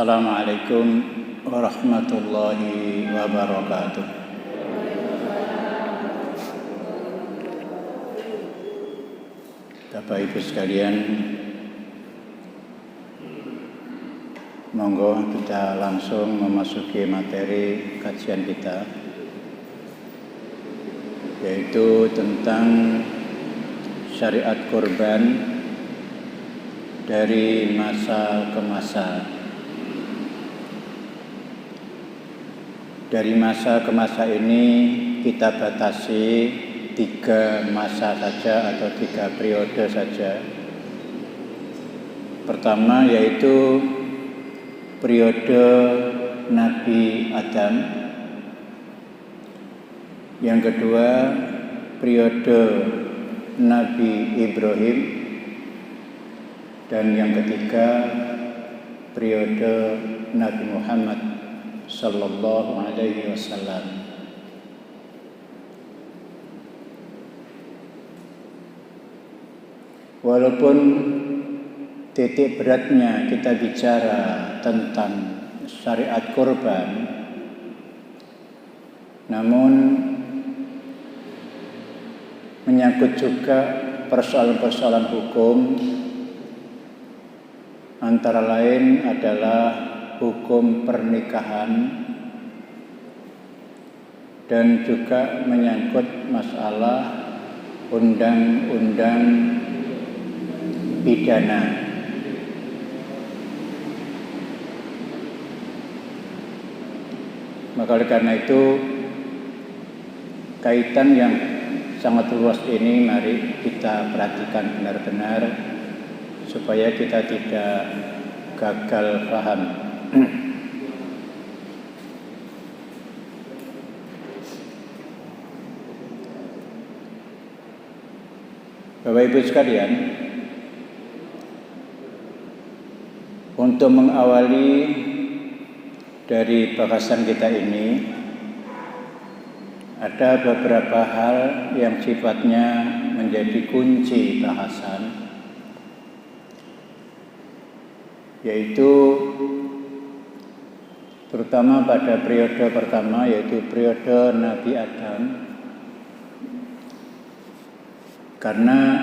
Assalamualaikum warahmatullahi wabarakatuh. Bapak Ibu sekalian, monggo kita langsung memasuki materi kajian kita, yaitu tentang syariat kurban dari masa ke masa. Dari masa ke masa ini kita batasi 3 masa saja atau 3 periode saja. Pertama yaitu periode Nabi Adam. Yang kedua periode Nabi Ibrahim. Dan yang ketiga periode Nabi Muhammad sallallahu alaihi wasallam. Walaupun titik beratnya kita bicara tentang syariat kurban, namun menyangkut juga persoalan-persoalan hukum, antara lain adalah hukum pernikahan dan juga menyangkut masalah undang-undang pidana. Maka oleh karena itu kaitan yang sangat luas ini mari kita perhatikan benar-benar supaya kita tidak gagal paham. Bapak Ibu sekalian, untuk mengawali dari bahasan kita ini, ada beberapa hal yang sifatnya menjadi kunci bahasan, yaitu terutama pada periode pertama, yaitu periode Nabi Adam. Karena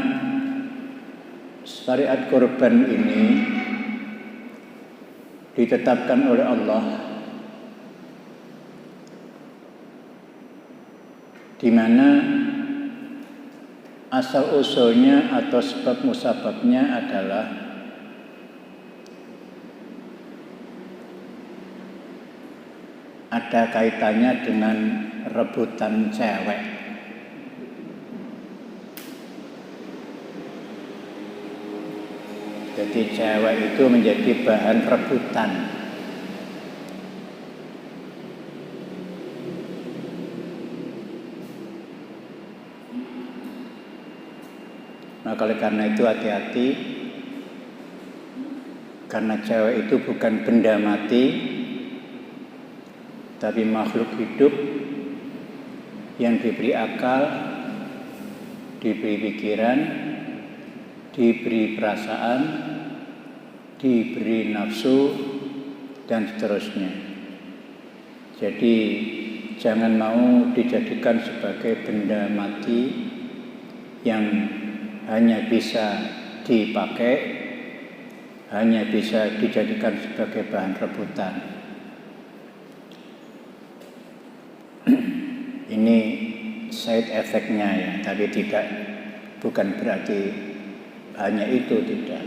syariat kurban ini ditetapkan oleh Allah, di mana asal usulnya atau sebab musababnya adalah ada kaitannya dengan rebutan cewek. Jadi cewek itu menjadi bahan rebutan. Maka oleh karena itu hati-hati, karena cewek itu bukan benda mati, tapi makhluk hidup yang diberi akal, diberi pikiran, diberi perasaan, diberi nafsu, dan seterusnya. Jadi jangan mau dijadikan sebagai benda mati yang hanya bisa dipakai, hanya bisa dijadikan sebagai bahan rebutan. Ini side effect-nya ya, tapi bukan berarti hanya itu, tidak.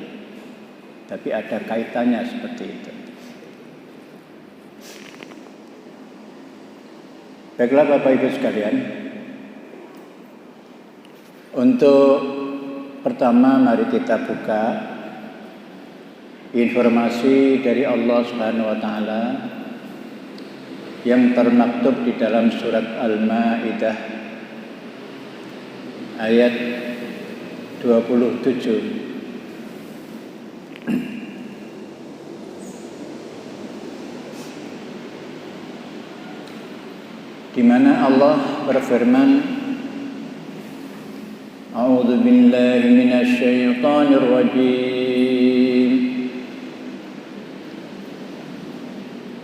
Tapi ada kaitannya seperti itu. Baiklah Bapak Ibu sekalian, untuk pertama mari kita buka informasi dari Allah Subhanahu wa taala yang termaktub di dalam surat Al-Maidah ayat 27. Di mana Allah berfirman, A'udzu billahi minasy syaithanir rajim.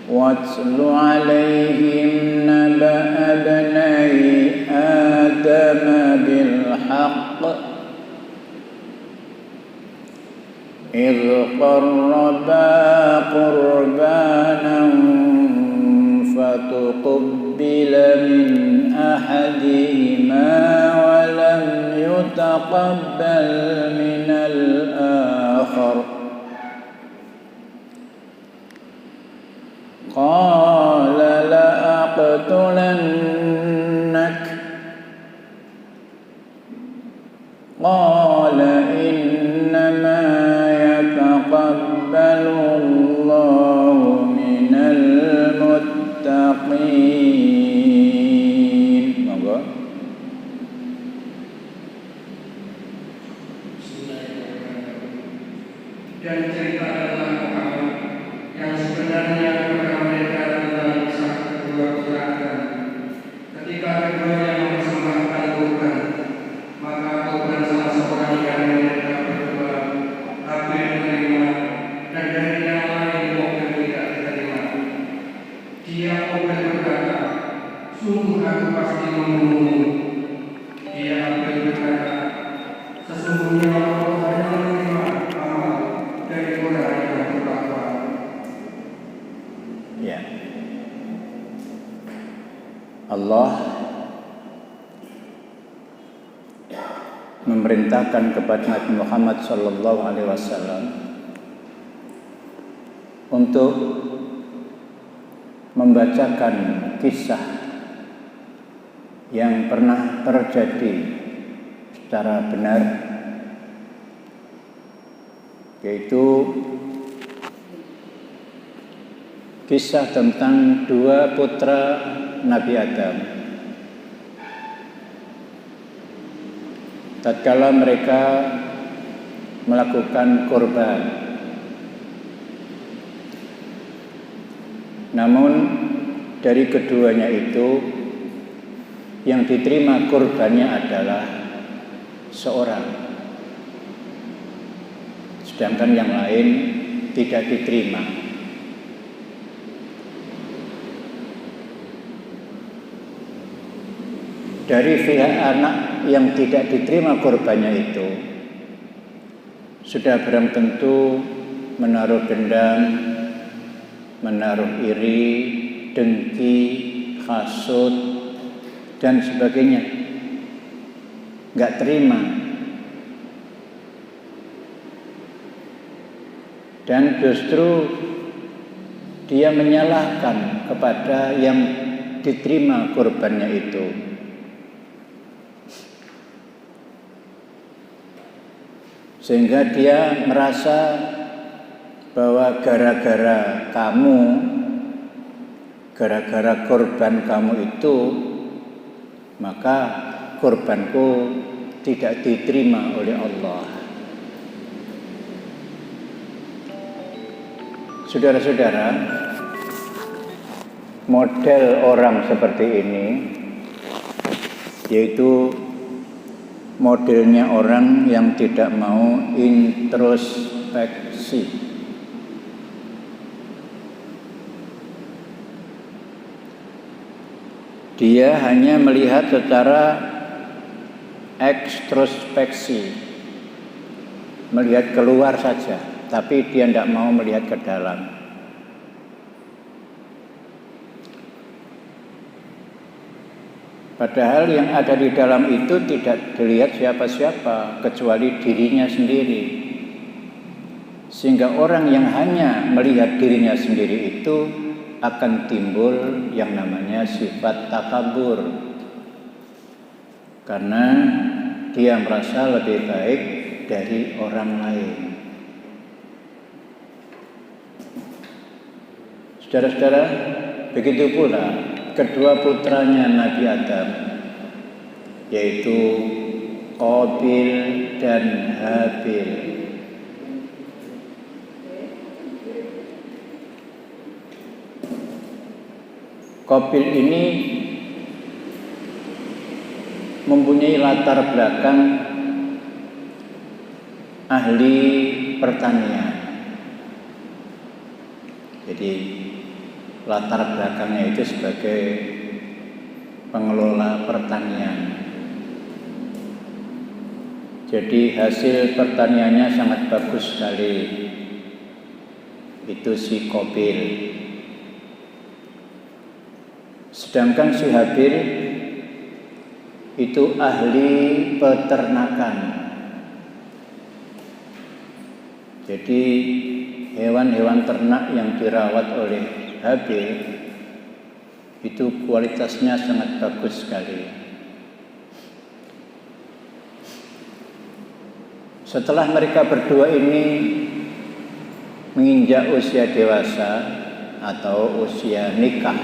واتل عليهم نبأ ابني آدم بالحق إذ قربا قربانا فتقبل من أحدهما ولم يتقبل من الآخر قال لأقتلنك قال إنما يتقبل الله من المتقين. Monggo. Dan cerita adalah Muhammad yang sebenarnya kepada mereka tentang kisah kedua putra Adam. Ketika keduanya mempersembahkan kurban, maka kurban salah seorang dari mereka berdua Habil menerima dan dari yang lain Habil tidak diterima. Dia Habil berkata, sungguh aku pasti membunuhmu. Dia Habil berkata, sesungguhnya aku hanya menerima amal dari orang yang bertakwa. Ya. Allah memerintahkan kepada Nabi Muhammad SAW untuk membacakan kisah yang pernah terjadi secara benar, yaitu kisah tentang dua putra Nabi Adam. Tatkala mereka melakukan kurban, namun dari keduanya itu yang diterima kurbannya adalah seorang, sedangkan yang lain tidak diterima. Dari pihak anak yang tidak diterima kurbannya itu sudah barang tentu menaruh dendam, menaruh iri, dengki, hasud, dan sebagainya. Nggak terima. Dan justru dia menyalahkan kepada yang diterima kurbannya itu. Sehingga dia merasa bahwa gara-gara kamu, gara-gara kurban kamu itu, maka kurbanku tidak diterima oleh Allah. Saudara-saudara, model orang seperti ini yaitu modelnya orang yang tidak mau introspeksi. Dia hanya melihat secara ekstrospeksi, melihat keluar saja, tapi dia tidak mau melihat ke dalam. Padahal yang ada di dalam itu tidak dilihat siapa-siapa kecuali dirinya sendiri. Sehingga orang yang hanya melihat dirinya sendiri itu akan timbul yang namanya sifat takabur. Karena dia merasa lebih baik dari orang lain. Saudara-saudara, begitu pula kedua putranya Nabi Adam, yaitu Qabil dan Habil. Qabil ini mempunyai latar belakang ahli pertanian. Jadi latar belakangnya itu sebagai pengelola pertanian. Jadi hasil pertaniannya sangat bagus sekali. Itu si Qabil. Sedangkan si Habil itu ahli peternakan. Jadi hewan-hewan ternak yang dirawat oleh Habil itu kualitasnya sangat bagus sekali. Setelah mereka berdua ini menginjak usia dewasa atau usia nikah,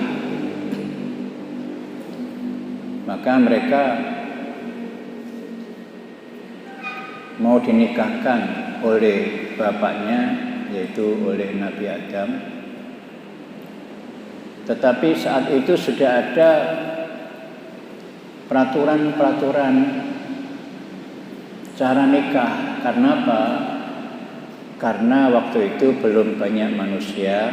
maka mereka mau dinikahkan oleh bapaknya, yaitu oleh Nabi Adam. Tetapi saat itu sudah ada peraturan-peraturan cara nikah. Karena apa? Karena waktu itu belum banyak manusia,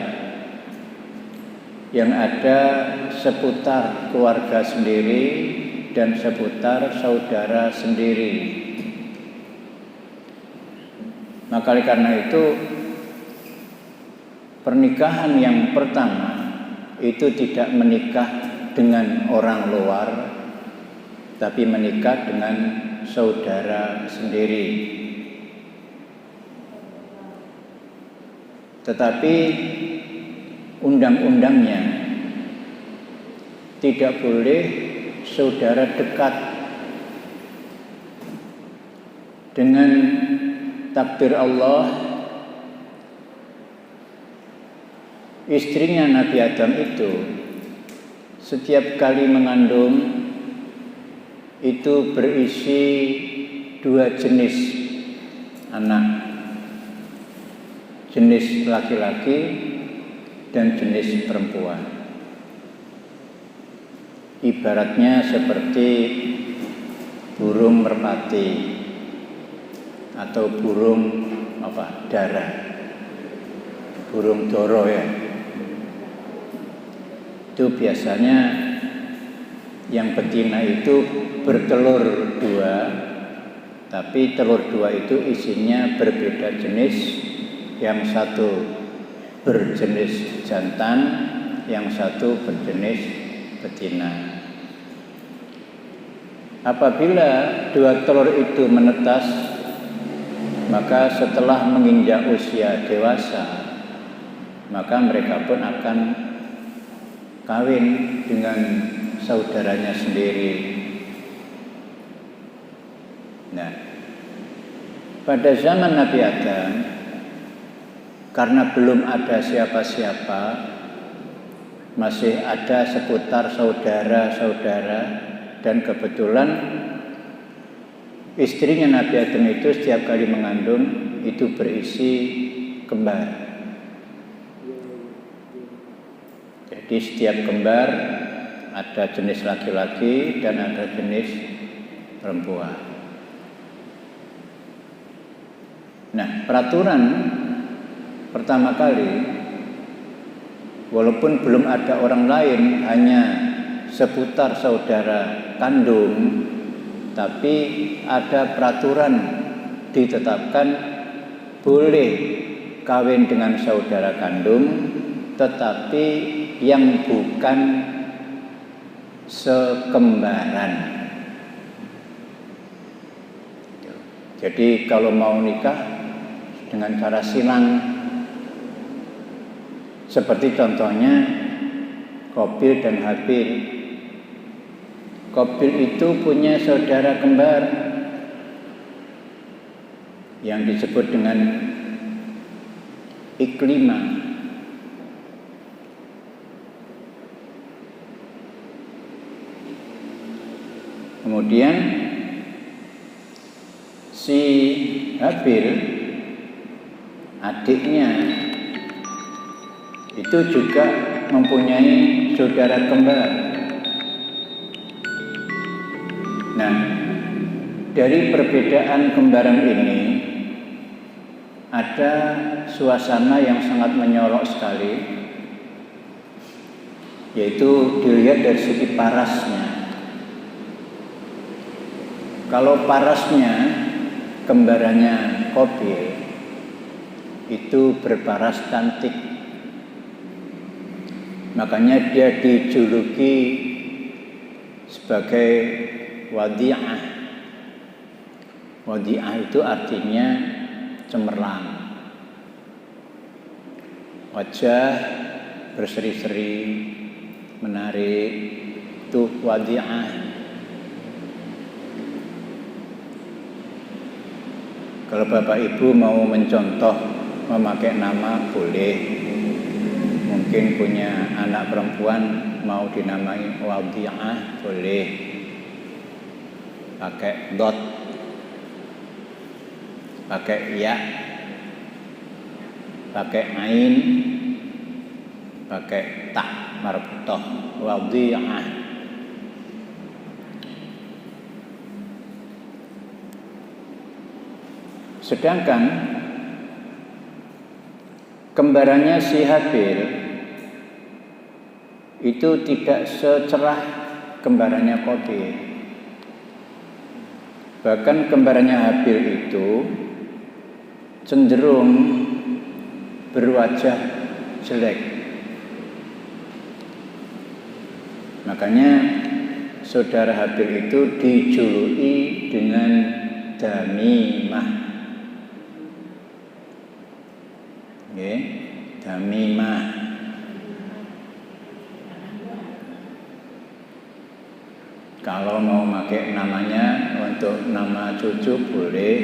yang ada seputar keluarga sendiri dan seputar saudara sendiri. Maka karena itu pernikahan yang pertama itu tidak menikah dengan orang luar, tapi menikah dengan saudara sendiri. Tetapi undang-undangnya tidak boleh saudara dekat. Dengan takdir Allah, istrinya Nabi Adam itu setiap kali mengandung itu berisi 2 jenis anak, jenis laki-laki dan jenis perempuan. Ibaratnya seperti burung merpati atau burung dara, burung doro ya. Itu biasanya yang betina itu bertelur 2, tapi telur 2 itu isinya berbeda jenis. Yang satu berjenis jantan, yang satu berjenis betina. Apabila 2 telur itu menetas, maka setelah menginjak usia dewasa, maka mereka pun akan kawin dengan saudaranya sendiri. Nah, pada zaman Nabi Adam, karena belum ada siapa-siapa, masih ada seputar saudara-saudara, dan kebetulan istrinya Nabi Adam itu setiap kali mengandung itu berisi kembar. Jadi setiap kembar ada jenis laki-laki dan ada jenis perempuan. Nah, peraturan pertama kali, walaupun belum ada orang lain, hanya seputar saudara kandung, tapi ada peraturan ditetapkan boleh kawin dengan saudara kandung, tetapi yang bukan sekembaran. Jadi kalau mau nikah dengan cara silang, seperti contohnya Qabil dan Habil. Qabil itu punya saudara kembar yang disebut dengan Iklimah. Kemudian si Habil, adiknya, itu juga mempunyai saudara kembar. Nah, dari perbedaan kembaran ini ada suasana yang sangat menyorok sekali, yaitu dilihat dari segi parasnya. Kalau parasnya kembarannya Qabil itu berparas cantik, makanya dia dijuluki sebagai Wadi'ah. Wadi'ah itu artinya cemerlang, wajah berseri-seri, menarik, itu Wadi'ah. Kalau Bapak Ibu mau mencontoh memakai nama boleh. Mungkin punya anak perempuan mau dinamai Wadi'ah boleh. Pakai dot, pakai ya, pakai ain, pakai ta marbutoh, Wadi'ah. Sedangkan kembarannya si Habil itu tidak secerah kembarannya Qabil. Bahkan kembarannya Habil itu cenderung berwajah jelek. Makanya saudara Habil itu dijuluki dengan Damimah. Damimah. Kalau mau pakai namanya untuk nama cucu boleh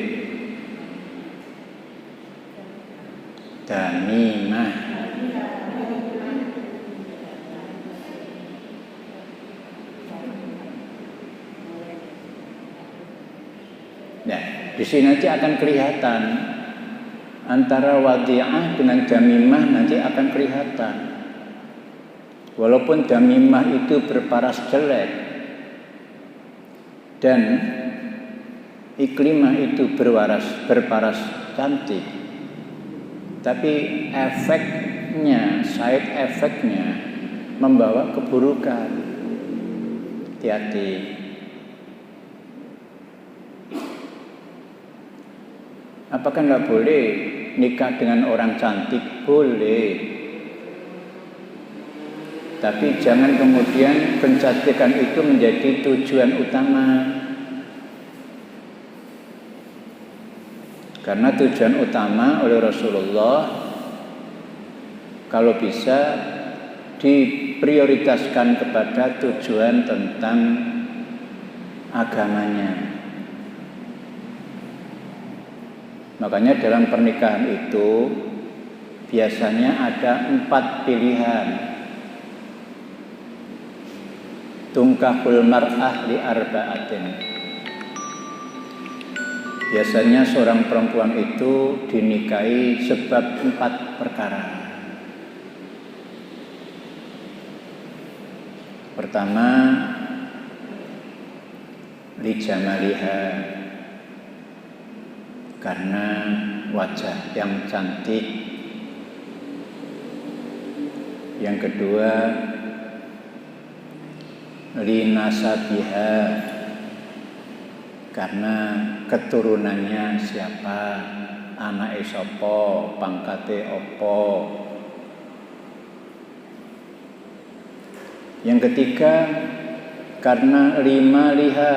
Damimah. Nah, di sini nanti akan kelihatan antara Wadi'ah dengan Damimah, nanti akan kelihatan. Walaupun Damimah itu berparas jelek dan Iklimah itu berparas cantik, tapi efeknya, side efeknya membawa keburukan. Hati-hati. Apakah nggak boleh nikah dengan orang cantik? Boleh. Tapi jangan kemudian kecantikan itu menjadi tujuan utama. Karena tujuan utama oleh Rasulullah kalau bisa diprioritaskan kepada tujuan tentang agamanya. Makanya dalam pernikahan itu biasanya ada 4 pilihan. Tungkahul mar'ah li arba'atin. Biasanya seorang perempuan itu dinikahi sebab 4 perkara. Pertama, li jamaliha, karena wajah yang cantik. Yang kedua, li nasabiha, karena keturunannya siapa, anake sapa, pangkate apa. Yang ketiga, karena lima liha,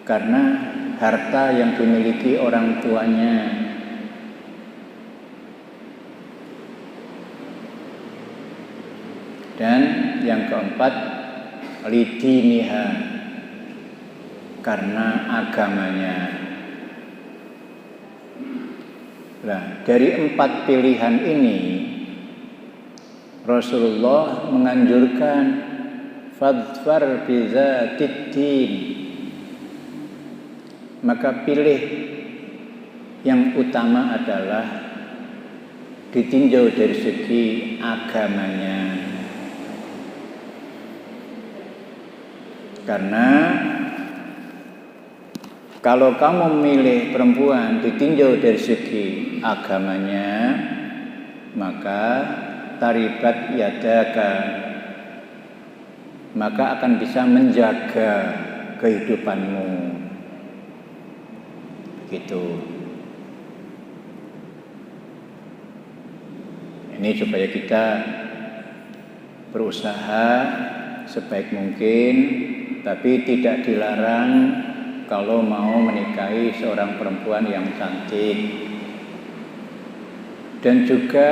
karena harta yang dimiliki orang tuanya. Dan yang keempat, lidiniha, karena agamanya. Nah, dari 4 pilihan ini Rasulullah menganjurkan fadfar bizatiddin, maka pilih yang utama adalah ditinjau dari segi agamanya. Karena kalau kamu memilih perempuan ditinjau dari segi agamanya, maka taribat yadaka, maka akan bisa menjaga kehidupanmu. Gitu. Ini supaya kita berusaha sebaik mungkin, tapi tidak dilarang kalau mau menikahi seorang perempuan yang cantik. Dan juga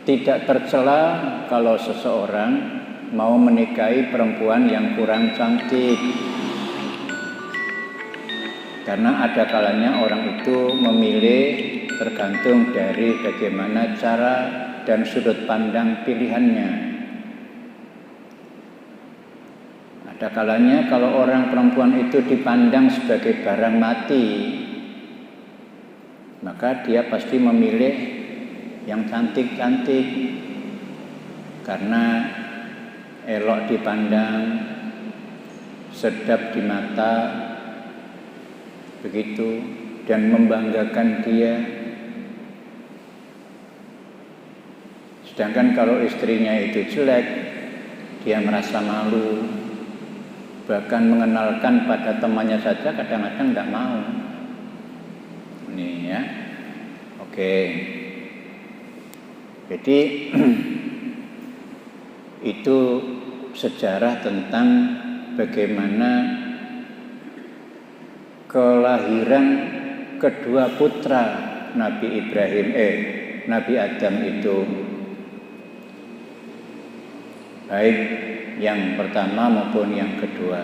tidak tercela kalau seseorang mau menikahi perempuan yang kurang cantik. Karena ada kalanya orang itu memilih tergantung dari bagaimana cara dan sudut pandang pilihannya. Ada kalanya kalau orang perempuan itu dipandang sebagai barang mati, maka dia pasti memilih yang cantik-cantik karena elok dipandang, sedap di mata, begitu, dan membanggakan dia. Sedangkan kalau istrinya itu jelek, dia merasa malu, bahkan mengenalkan pada temannya saja kadang-kadang tidak mau. Ini ya, oke. Jadi itu sejarah tentang bagaimana kelahiran kedua putra Nabi Nabi Adam itu, baik yang pertama maupun yang kedua.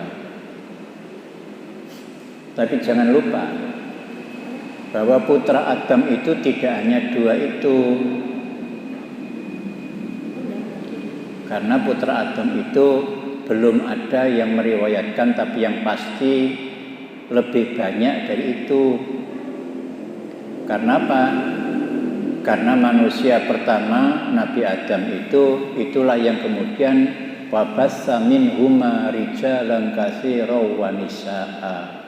Tapi jangan lupa bahwa putra Adam itu tidak hanya dua itu. Karena putra Adam itu belum ada yang meriwayatkan, tapi yang pasti lebih banyak dari itu. Karena apa? Karena manusia pertama Nabi Adam itulah yang kemudian wabassa minhuma rijalan katsiran wa nisaa.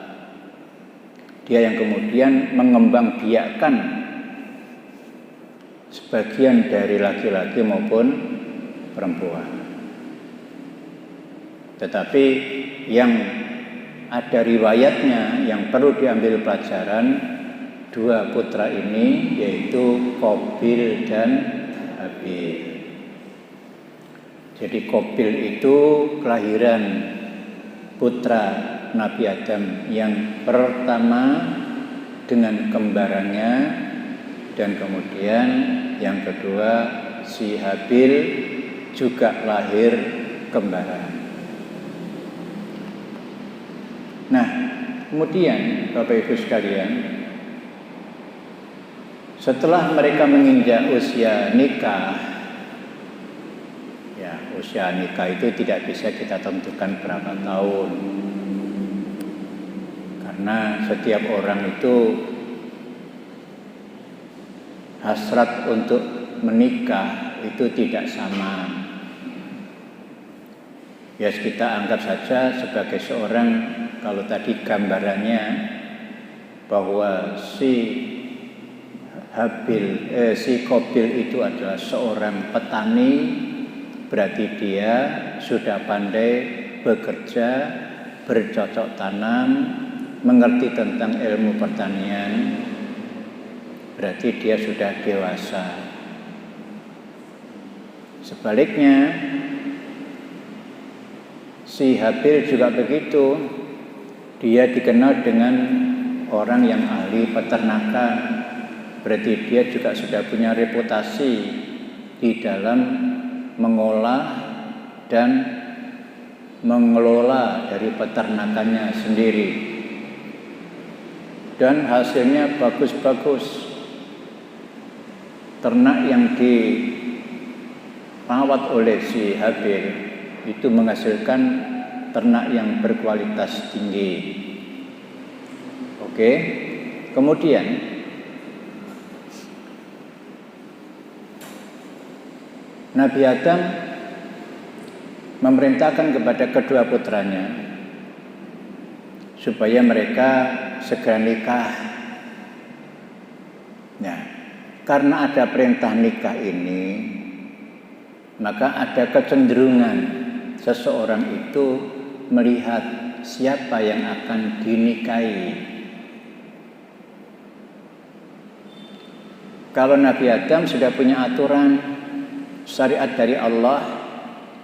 Dia yang kemudian mengembangbiakkan sebagian dari laki-laki maupun perempuan. Tetapi yang ada riwayatnya yang perlu diambil pelajaran, dua putra ini yaitu Qabil dan Habil. Jadi Qabil itu kelahiran putra Nabi Adam yang pertama dengan kembarannya, dan kemudian yang kedua si Habil juga lahir kembaran. Nah, kemudian Bapak Ibu sekalian, setelah mereka menginjak usia nikah, ya usia nikah itu tidak bisa kita tentukan berapa tahun. Karena setiap orang itu hasrat untuk menikah itu tidak sama. Ya kita anggap saja sebagai seorang, kalau tadi gambarannya bahwa si Qabil itu adalah seorang petani, berarti dia sudah pandai bekerja, bercocok tanam, mengerti tentang ilmu pertanian, berarti dia sudah dewasa. Sebaliknya, si Habil juga begitu. Dia dikenal dengan orang yang ahli peternakan, berarti dia juga sudah punya reputasi di dalam mengolah dan mengelola dari peternakannya sendiri. Dan hasilnya bagus-bagus. Ternak yang dirawat oleh si Habil itu menghasilkan ternak yang berkualitas tinggi. Oke. Kemudian Nabi Adam memerintahkan kepada kedua putranya supaya mereka segera nikah. Nah, karena ada perintah nikah ini, maka ada kecenderungan seseorang itu melihat siapa yang akan dinikahi. Kalau Nabi Adam sudah punya aturan syariat dari Allah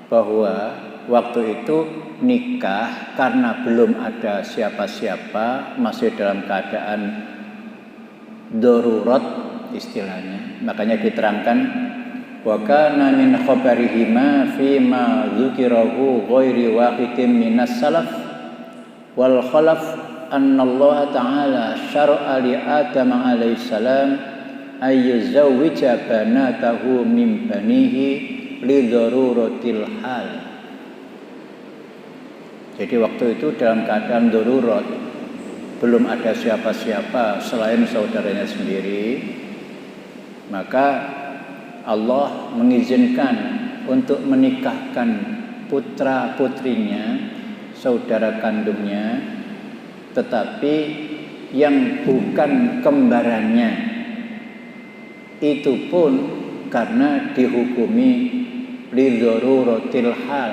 bahwa waktu itu nikah karena belum ada siapa-siapa, masih dalam keadaan darurat istilahnya. Makanya diterangkan wa kana min khabarihima fi ma dzukirahu ghairi wahidin minas salaf wal khalaf anna Allah ta'ala syara'a li Adam alaihi salam ayyuzawwija banatahu min banihi li daruratil hal. Jadi waktu itu dalam keadaan darurat, belum ada siapa-siapa selain saudaranya sendiri, maka Allah mengizinkan untuk menikahkan putra-putrinya, saudara kandungnya, tetapi yang bukan kembarannya, itu pun karena dihukumi lidzaruratil hal,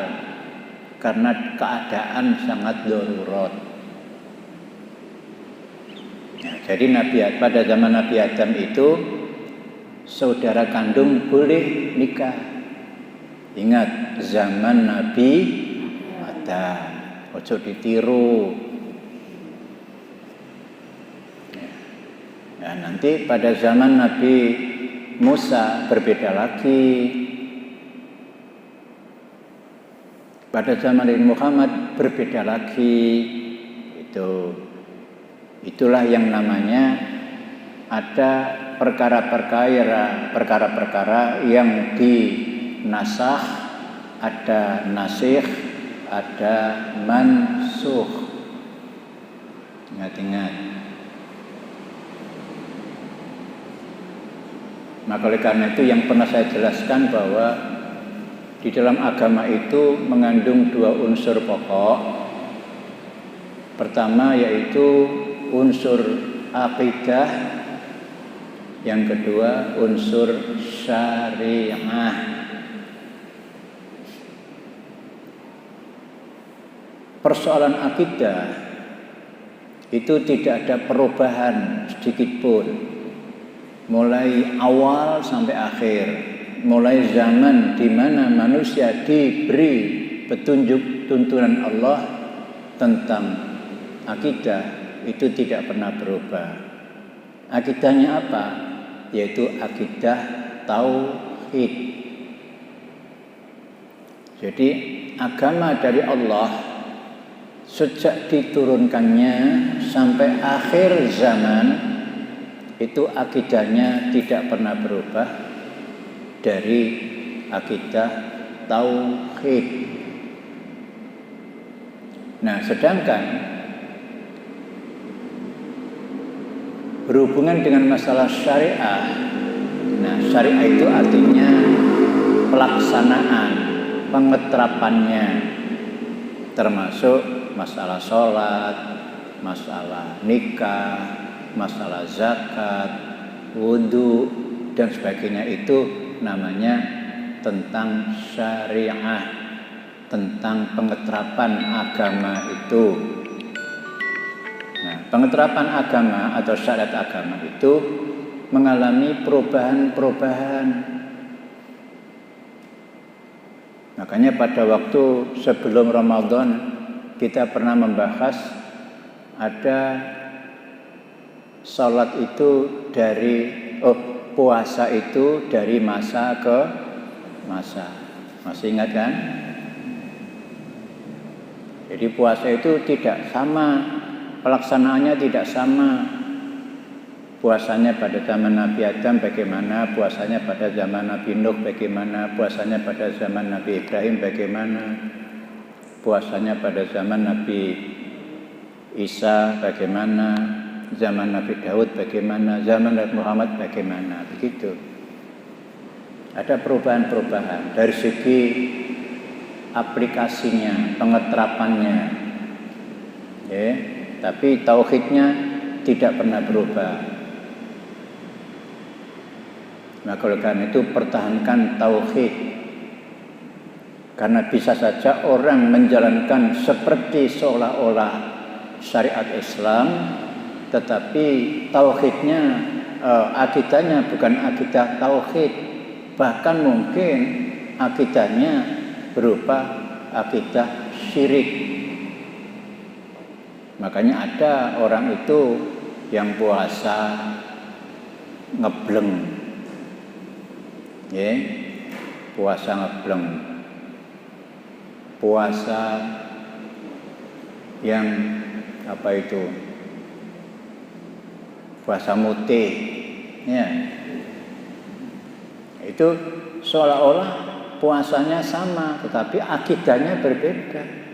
karena keadaan sangat darurat. Jadi pada zaman Nabi Adam itu saudara kandung boleh nikah. Ingat zaman Nabi Adam, ojo ditiru. Ya, nanti pada zaman Nabi Musa berbeda lagi. Pada zaman Nabi Muhammad berbeda lagi. Itulah yang namanya ada perkara-perkara yang dinasakh, ada nasikh, ada mansukh. Ingat-ingat. Maka oleh karena itu yang pernah saya jelaskan bahwa di dalam agama itu mengandung dua unsur pokok. Pertama yaitu unsur akidah, yang kedua unsur syariah. Persoalan akidah itu tidak ada perubahan sedikit pun, mulai awal sampai akhir, mulai zaman di mana manusia diberi petunjuk tuntunan Allah tentang akidah, itu tidak pernah berubah. Akidahnya apa? Yaitu akidah tauhid. Jadi agama dari Allah sejak diturunkannya sampai akhir zaman itu akidahnya tidak pernah berubah dari akidah tauhid. Nah, sedangkan berhubungan dengan masalah syariah, nah syariah itu artinya pelaksanaan, pengeterapannya, termasuk masalah sholat, masalah nikah, masalah zakat, wudhu, dan sebagainya. Itu namanya tentang syariah, tentang pengeterapan agama itu. Nah, pengeterapan agama atau syariat agama itu mengalami perubahan-perubahan. Makanya pada waktu sebelum Ramadan kita pernah membahas ada salat itu puasa itu dari masa ke masa. Masih ingat kan? Jadi puasa itu tidak sama, pelaksanaannya tidak sama. Puasanya pada zaman Nabi Adam bagaimana, puasanya pada zaman Nabi Nuh bagaimana, puasanya pada zaman Nabi Ibrahim bagaimana, puasanya pada zaman Nabi Isa bagaimana, zaman Nabi Daud bagaimana, zaman Nabi Muhammad bagaimana, begitu. Ada perubahan-perubahan dari segi aplikasinya, pengeterapannya, ya. Tapi tauhidnya tidak pernah berubah. Maka oleh karena itu pertahankan tauhid. Karena bisa saja orang menjalankan seperti seolah-olah syariat Islam, tetapi tauhidnya, akidahnya bukan akidah tauhid, bahkan mungkin akidahnya berupa akidah syirik. Makanya ada orang itu yang puasa ngebleng, puasa ngebleng, puasa yang apa itu, puasa mutih, ya. Itu seolah-olah puasanya sama, tetapi akidahnya berbeda.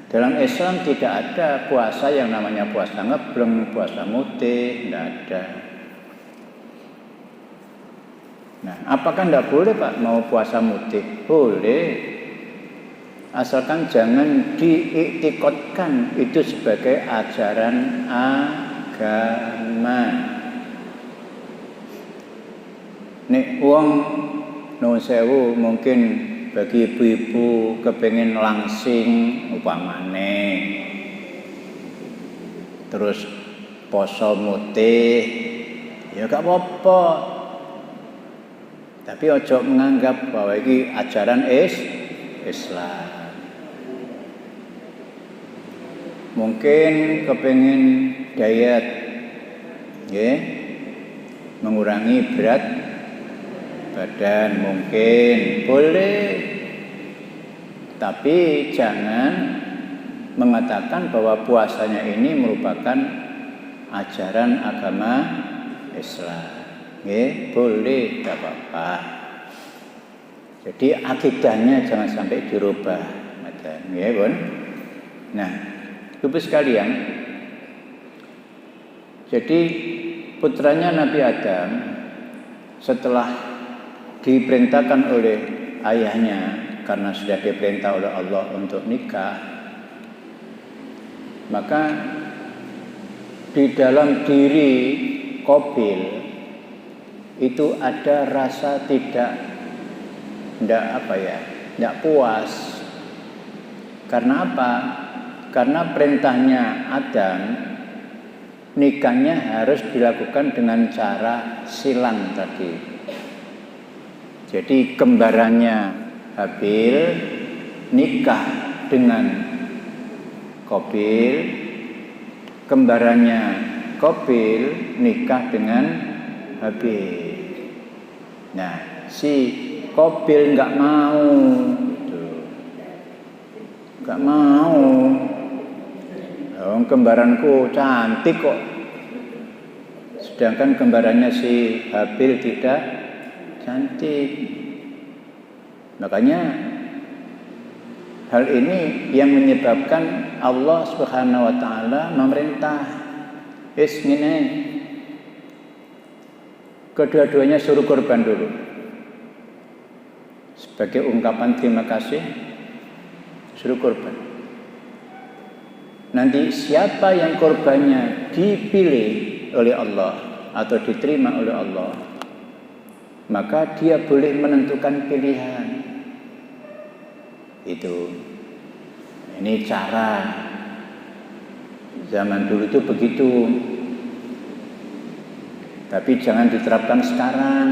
Dalam Islam tidak ada puasa yang namanya puasa ngebleng, puasa mutih, tidak ada. Nah, apakah tidak boleh Pak mau puasa mutih? Boleh, asalkan jangan diiktikotkan itu sebagai ajaran agama. Nek wong nuwun sewu mungkin bagi ibu-ibu kepengen langsing upamane, terus poso mutih, ya gak apa-apa. Tapi ojo menganggap bahwa ini ajaran Islam. Mungkin kepengen diet, mengurangi berat badan, mungkin boleh, tapi jangan mengatakan bahwa puasanya ini merupakan ajaran agama Islam. Boleh, tidak apa-apa. Jadi akidahnya jangan sampai dirubah. Nah, Ibu sekalian, jadi putranya Nabi Adam setelah diperintahkan oleh ayahnya, karena sudah diperintah oleh Allah untuk nikah, maka di dalam diri Qabil itu ada rasa tidak puas. Karena apa? Karena perintahnya Adam, nikahnya harus dilakukan dengan cara silang tadi. Jadi kembarannya Habil nikah dengan Qabil, kembarannya Qabil nikah dengan Habil. Nah, si Qabil nggak mau, nggak mau. Kembaranku cantik kok. Sedangkan kembarannya si Habil tidak cantik. Makanya hal ini yang menyebabkan Allah Subhanahu wa taala memerintah ngene, kedua-duanya suruh korban dulu. Sebagai ungkapan terima kasih, suruh korban. Nanti siapa yang korbannya dipilih oleh Allah atau diterima oleh Allah, maka dia boleh menentukan pilihan. Itu. Ini cara zaman dulu itu begitu. Tapi jangan diterapkan sekarang.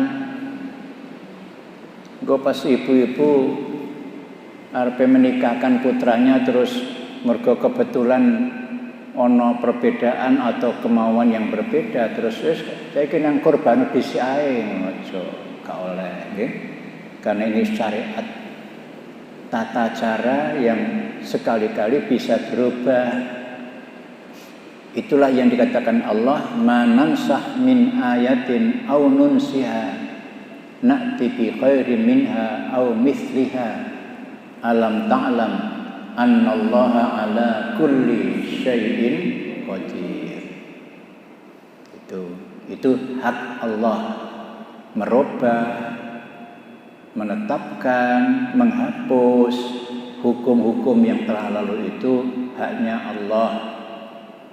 Gue pas ibu-ibu arep menikahkan putranya terus mergo kebetulan ono perbedaan atau kemauan yang berbeda, terus saiki nang korban dhisik ae ngono, gak oleh nggih. Karena ini syariat, tata cara yang sekali-kali bisa berubah. Itulah yang dikatakan Allah, manansah min ayatin aw nunsiha na'ti bi khairin minha aw mithliha alam ta'lam annallaha ala kulli syai'in qadir. Itu hak Allah merubah, menetapkan, menghapus hukum-hukum yang telah lalu. Itu haknya Allah.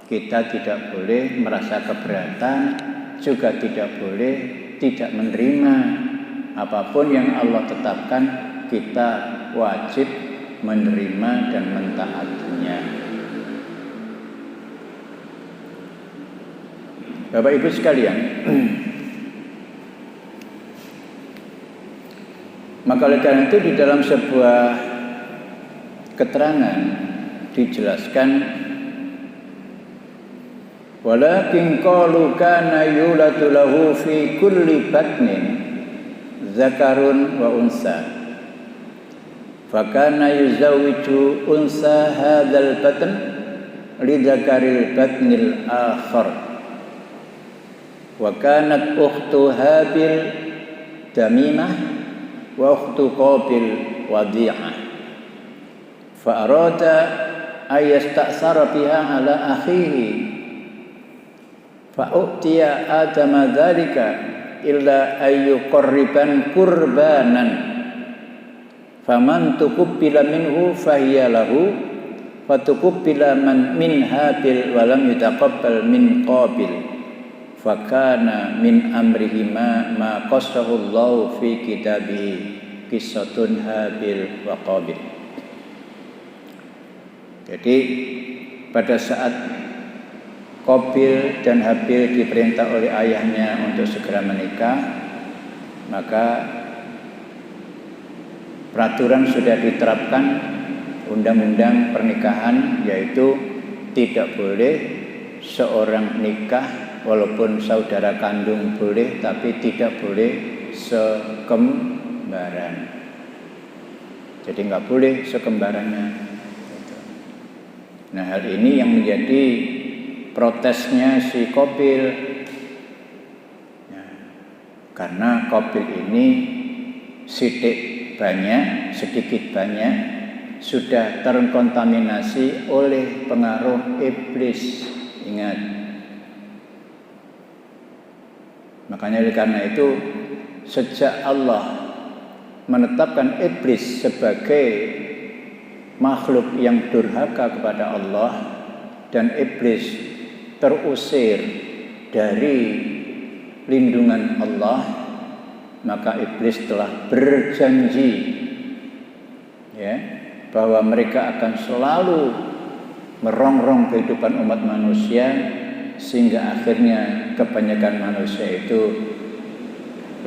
Kita tidak boleh merasa keberatan juga tidak boleh tidak menerima apapun yang Allah tetapkan. Kita wajib menerima dan mentaatinya. Bapak Ibu sekalian, maka oleh karena itu di dalam sebuah keterangan dijelaskan, walakin qalu kana yuladu lahu fi kulli batnin zakarun wa unsa, fakana yuzawwiju unsa hadzal batn li zakaril batnil akhar. Wa kanat ukhtu Habil Damimah wa ukhtu Qabil Wadi'ah. Fa arada ay yasta'sara biha ala akhihi. Fa utiya Adama dzalika illa ay yuqarriban qurbanan. Faman tuqbila minhu fahiya lahu wa tuqbila man min Habil wa lam yutaqabbal min Qabil. Fakana min amrihima ma qassahu Allah fi kitabihi qissatun Habil wa Qabil. Jadi pada saat Qabil dan Habil diperintah oleh ayahnya untuk segera menikah, maka peraturan sudah diterapkan, undang-undang pernikahan, yaitu tidak boleh seorang nikah walaupun saudara kandung boleh, tapi tidak boleh sekembaran. Jadi nggak boleh sekembarannya. Nah, hal ini yang menjadi protesnya si Qabil. Nah, karena Qabil ini sedikit banyak sudah terkontaminasi oleh pengaruh iblis. Ingat. Makanya karena itu sejak Allah menetapkan iblis sebagai makhluk yang durhaka kepada Allah dan iblis terusir dari lindungan Allah, maka iblis telah berjanji bahwa mereka akan selalu merongrong kehidupan umat manusia, sehingga akhirnya kebanyakan manusia itu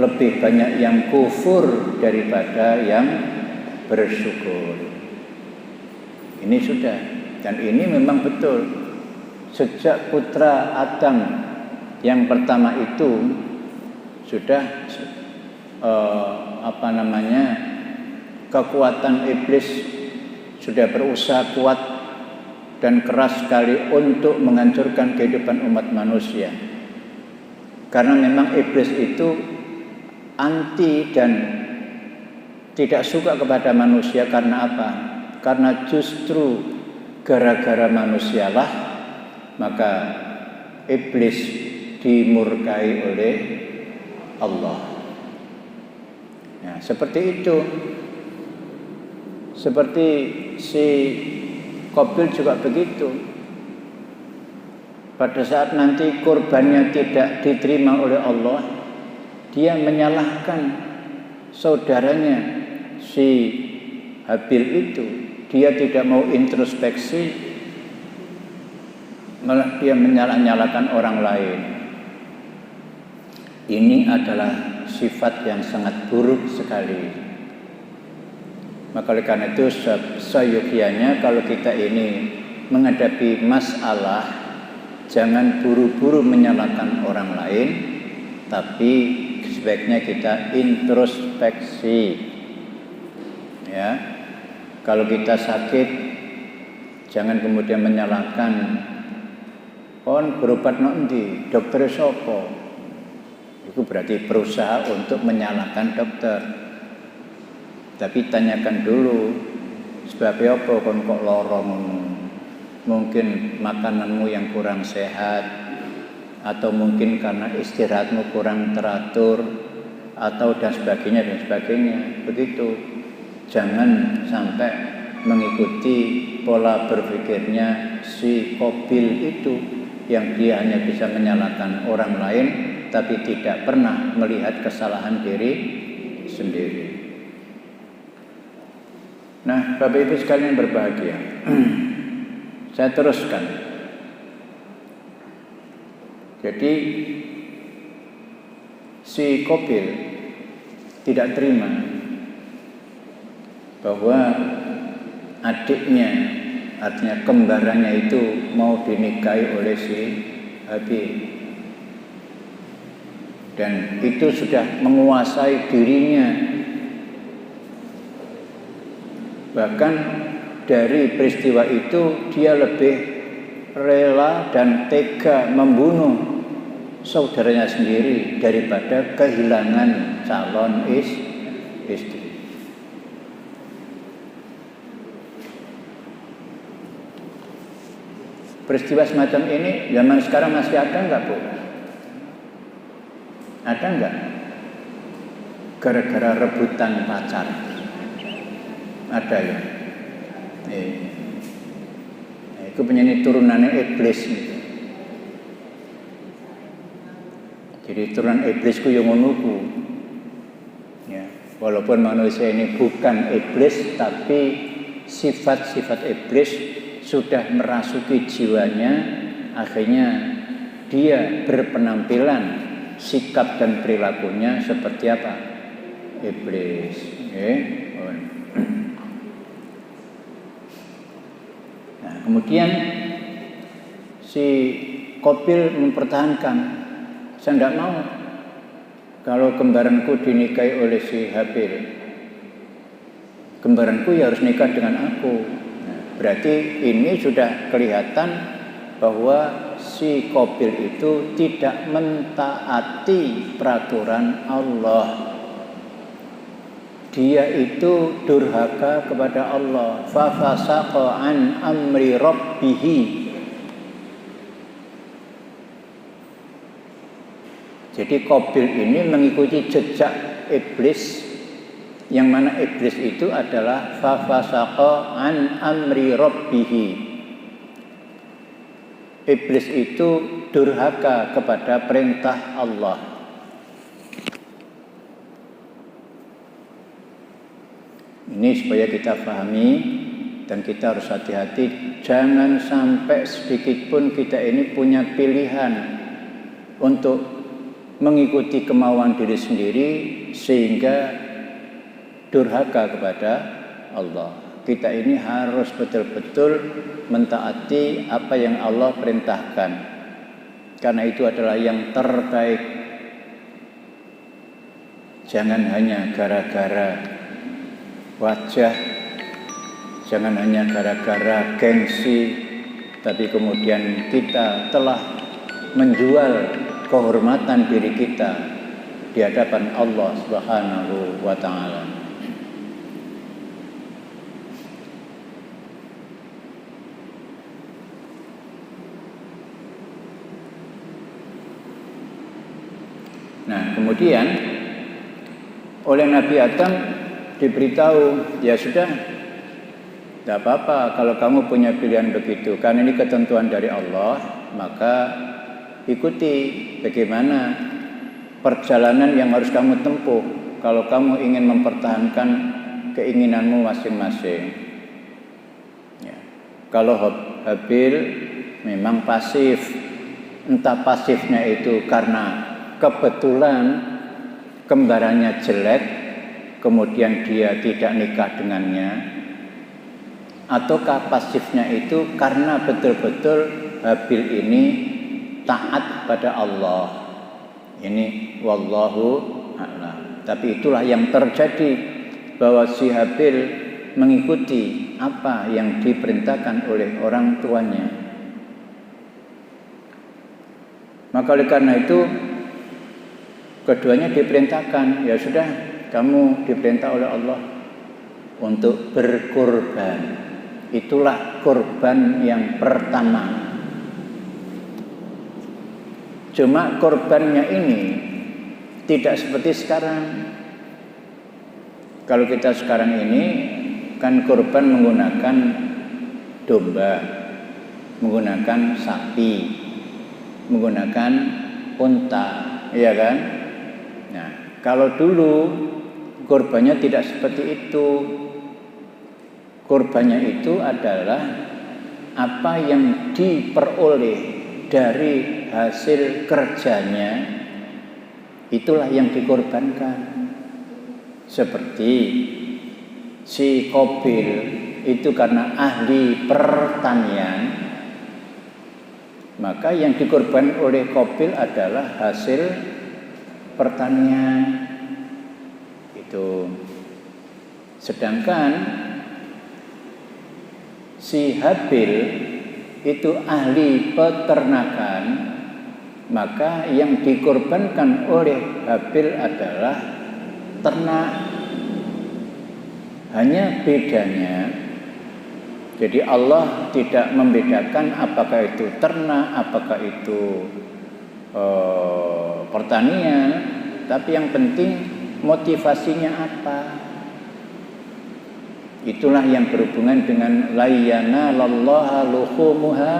lebih banyak yang kufur daripada yang bersyukur. Ini sudah, dan ini memang betul. Sejak putra Adam yang pertama itu sudah kekuatan iblis sudah berusaha kuat dan keras sekali untuk menghancurkan kehidupan umat manusia. Karena memang iblis itu anti dan tidak suka kepada manusia. Karena apa? Karena justru gara-gara manusialah maka iblis dimurkai oleh Allah. Nah, seperti itu. Seperti si Qabil juga begitu. Pada saat nanti kurbannya tidak diterima oleh Allah, dia menyalahkan saudaranya si Habil itu. Dia tidak mau introspeksi, malah dia menyalahkan orang lain. Ini adalah sifat yang sangat buruk sekali. Maka oleh karena itu seyogianya kalau kita ini menghadapi masalah, jangan buru-buru menyalahkan orang lain, tapi sebaiknya kita introspeksi. Ya, kalau kita sakit, jangan kemudian menyalahkan. Kon berobat nanti, dokter sopo. Itu berarti berusaha untuk menyalahkan dokter. Tapi tanyakan dulu, sebab apa kon kok lorong? Mungkin makananmu yang kurang sehat, atau mungkin karena istirahatmu kurang teratur, atau dan sebagainya. Begitu. Jangan sampai mengikuti pola berpikirnya si Qabil itu, yang dia hanya bisa menyalahkan orang lain, tapi tidak pernah melihat kesalahan diri sendiri. Nah, Bapak Ibu sekalian berbahagia. Saya teruskan. Jadi si Qabil tidak terima bahwa adiknya, artinya kembarannya itu mau dinikahi oleh si Habil, dan itu sudah menguasai dirinya. Bahkan dari peristiwa itu dia lebih rela dan tega membunuh saudaranya sendiri daripada kehilangan calon istri. Peristiwa semacam ini zaman sekarang masih ada enggak, Bu? Ada enggak? Gara-gara rebutan pacar. Ada ya? Itu penyanyi turunannya iblis gitu. Jadi turunan iblis ku yang ngono. Ya, walaupun manusia ini bukan iblis, tapi sifat-sifat iblis sudah merasuki jiwanya, akhirnya dia berpenampilan, sikap dan perilakunya seperti apa? Iblis. Okay. Nah, kemudian si Qabil mempertahankan, saya tidak mau kalau kembaranku dinikahi oleh si Habil. Kembaranku ya harus nikah dengan aku. Nah, berarti ini sudah kelihatan bahwa si Qabil itu tidak mentaati peraturan Allah. Dia itu durhaka kepada Allah. Fa fasaqa an amri rabbih. Jadi Qabil ini mengikuti jejak iblis, yang mana iblis itu adalah fa fasaqa an amri rabbih. Iblis itu durhaka kepada perintah Allah. Ini supaya kita pahami dan kita harus hati-hati, jangan sampai sedikit pun kita ini punya pilihan untuk mengikuti kemauan diri sendiri sehingga durhaka kepada Allah. Kita ini harus betul-betul mentaati apa yang Allah perintahkan, karena itu adalah yang terbaik. Jangan hanya gara-gara wajah, jangan hanya gara-gara gengsi, tapi kemudian kita telah menjual kehormatan diri kita di hadapan Allah Subhanahu wa ta'ala. Nah, kemudian oleh Nabi Adam diberitahu, ya sudah, tidak apa-apa kalau kamu punya pilihan begitu, karena ini ketentuan dari Allah, maka ikuti bagaimana perjalanan yang harus kamu tempuh kalau kamu ingin mempertahankan keinginanmu masing-masing. Ya. Kalau Habil memang pasif, entah pasifnya itu karena kebetulan kembarannya jelek, kemudian dia tidak nikah dengannya, ataukah pasifnya itu karena betul-betul Habil ini taat pada Allah. Ini wallahu a'lam. Tapi itulah yang terjadi, bahwa si Habil mengikuti apa yang diperintahkan oleh orang tuanya. Maka oleh karena itu keduanya diperintahkan, ya sudah, kamu diperintah oleh Allah untuk berkorban. Itulah korban yang pertama. Cuma korbannya ini tidak seperti sekarang. Kalau kita sekarang ini kan korban menggunakan domba, menggunakan sapi, menggunakan unta. iya kan? Nah, kalau dulu kurbannya tidak seperti itu. Kurbannya itu adalah apa yang diperoleh dari hasil kerjanya, itulah yang dikorbankan. Seperti si Qabil itu karena ahli pertanian, maka yang dikorban oleh Qabil adalah hasil pertanian itu. Sedangkan si Habil itu ahli peternakan, maka yang dikorbankan oleh Habil adalah ternak. Hanya bedanya, jadi Allah tidak membedakan apakah itu ternak, apakah itu pertanian, tapi yang penting motivasinya apa. Itulah yang berhubungan dengan la yanalallaha luhumuha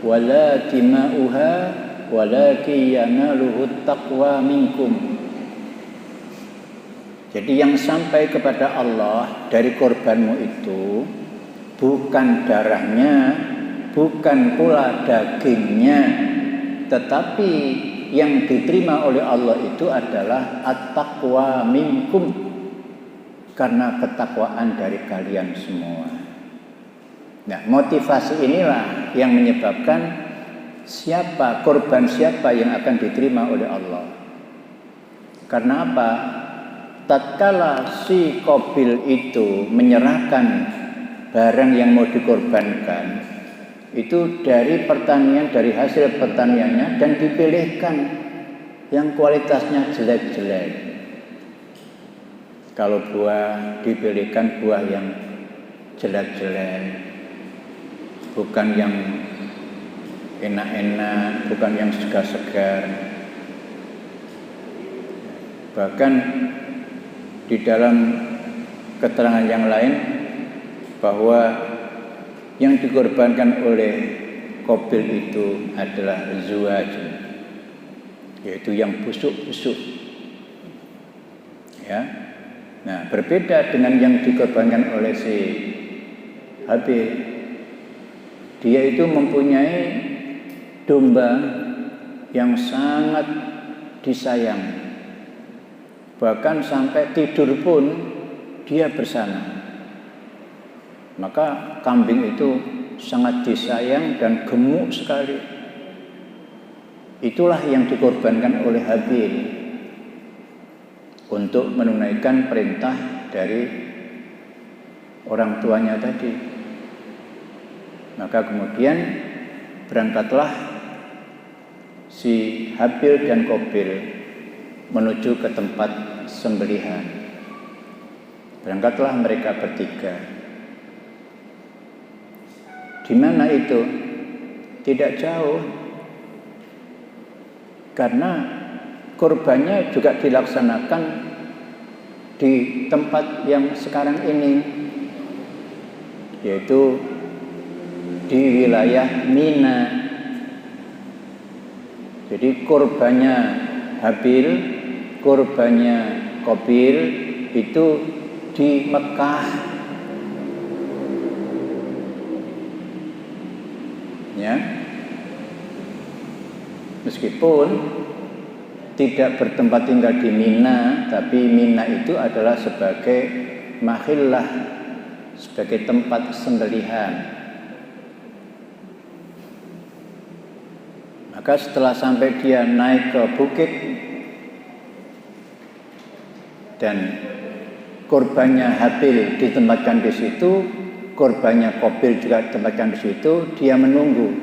wala dima'uha walakin yanaluhut taqwa minkum. Jadi yang sampai kepada Allah dari korbanmu itu bukan darahnya, bukan pula dagingnya, tetapi yang diterima oleh Allah itu adalah at-taqwa minkum, karena ketakwaan dari kalian semua. Nah, motivasi inilah yang menyebabkan korban siapa yang akan diterima oleh Allah. Karena apa? Tatkala si Qabil itu menyerahkan barang yang mau dikorbankan itu dari pertanian, dari hasil pertaniannya, dan dipilihkan yang kualitasnya jelek-jelek. Kalau buah, dipilihkan buah yang jelek-jelek, bukan yang enak-enak, bukan yang segar-segar. Bahkan di dalam keterangan yang lain bahwa yang dikorbankan oleh Qabil itu adalah zuwaj, yaitu yang busuk-busuk. Ya. Nah, berbeda dengan yang dikorbankan oleh si Habil. Dia itu mempunyai domba yang sangat disayang. Bahkan sampai tidur pun dia bersama. Maka kambing itu sangat disayang dan gemuk sekali. Itulah yang dikorbankan oleh Habil untuk menunaikan perintah dari orang tuanya tadi. Maka kemudian berangkatlah si Habil dan Qabil menuju ke tempat sembelihan. Berangkatlah mereka bertiga. Di mana itu? Tidak jauh. Karena kurbannya juga dilaksanakan di tempat yang sekarang ini, yaitu di wilayah Mina. Jadi kurbannya Habil, kurbannya Qabil itu di Mekah. Ya. Meskipun tidak bertempat tinggal di Mina, tapi Mina itu adalah sebagai mahillah, sebagai tempat sembelihan. Maka setelah sampai dia naik ke bukit dan korbannya Habil ditempatkan di situ, korbannya Qabil juga ditempatkan di situ, dia menunggu.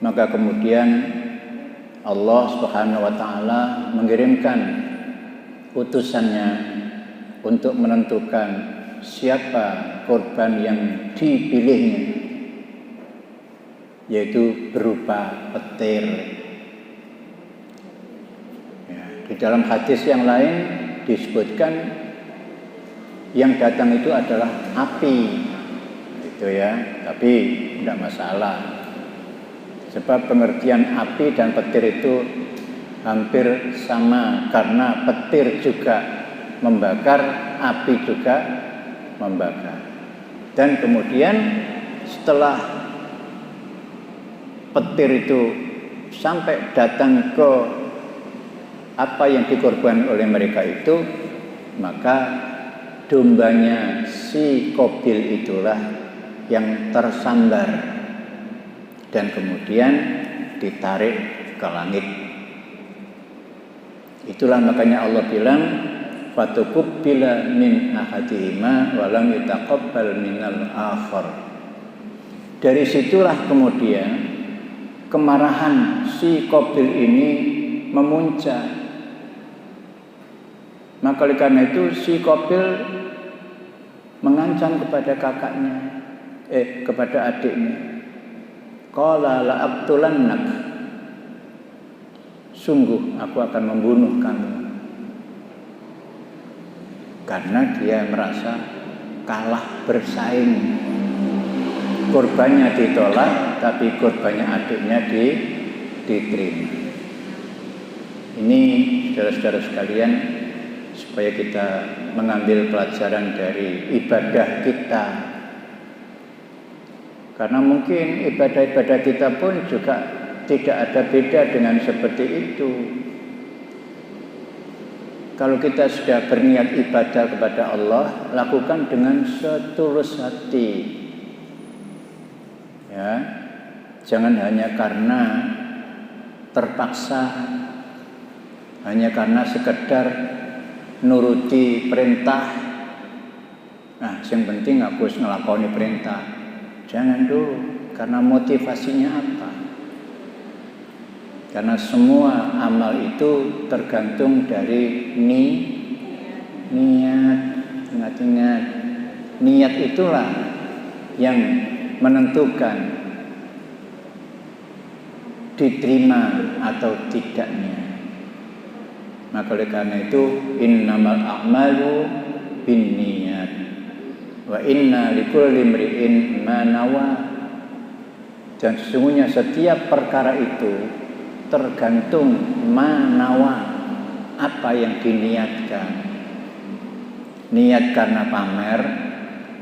Maka kemudian Allah Subhanahu wa taala mengirimkan utusannya untuk menentukan siapa korban yang dipilihnya, yaitu berupa petir. Ya, di dalam hadis yang lain disebutkan yang datang itu adalah api, gitu ya. Tapi tidak masalah, sebab pengertian api dan petir itu hampir sama karena petir juga membakar, api juga membakar. Dan kemudian setelah petir itu sampai datang ke apa yang dikorbankan oleh mereka itu, maka dombanya si Qabil itulah yang tersambar dan kemudian ditarik ke langit. Itulah makanya Allah bilang fatukubbila min ahadihima wa lam yutaqabbal minal akhar. Dari situlah kemudian kemarahan si Qabil ini memuncak. Maka oleh karena itu si Qabil mengancam kepada kakaknya, kepada adiknya. Qala la aqtulannak. Sungguh aku akan membunuh kamu. Karena dia merasa kalah bersaing. Korbannya ditolak, tapi korbannya adiknya diterima. Ini saudara-saudara sekalian, supaya kita mengambil pelajaran dari ibadah kita. Karena mungkin ibadah-ibadah kita pun juga tidak ada beda dengan seperti itu. Kalau kita sudah berniat ibadah kepada Allah, lakukan dengan setulus hati. Ya, jangan hanya karena terpaksa, hanya karena sekedar nuruti perintah. Nah, yang penting aku harus ngelakoni perintah. Jangan dulu, karena motivasinya apa? Karena semua amal itu tergantung dari niat. Ingat-ingat, niat itulah yang menentukan diterima atau tidaknya. Maka oleh karena itu innamal a'malu binniyat wa inna likulli imri'in ma nawa. Dan sesungguhnya setiap perkara itu tergantung manawa, apa yang diniatkan. Niat karena pamer,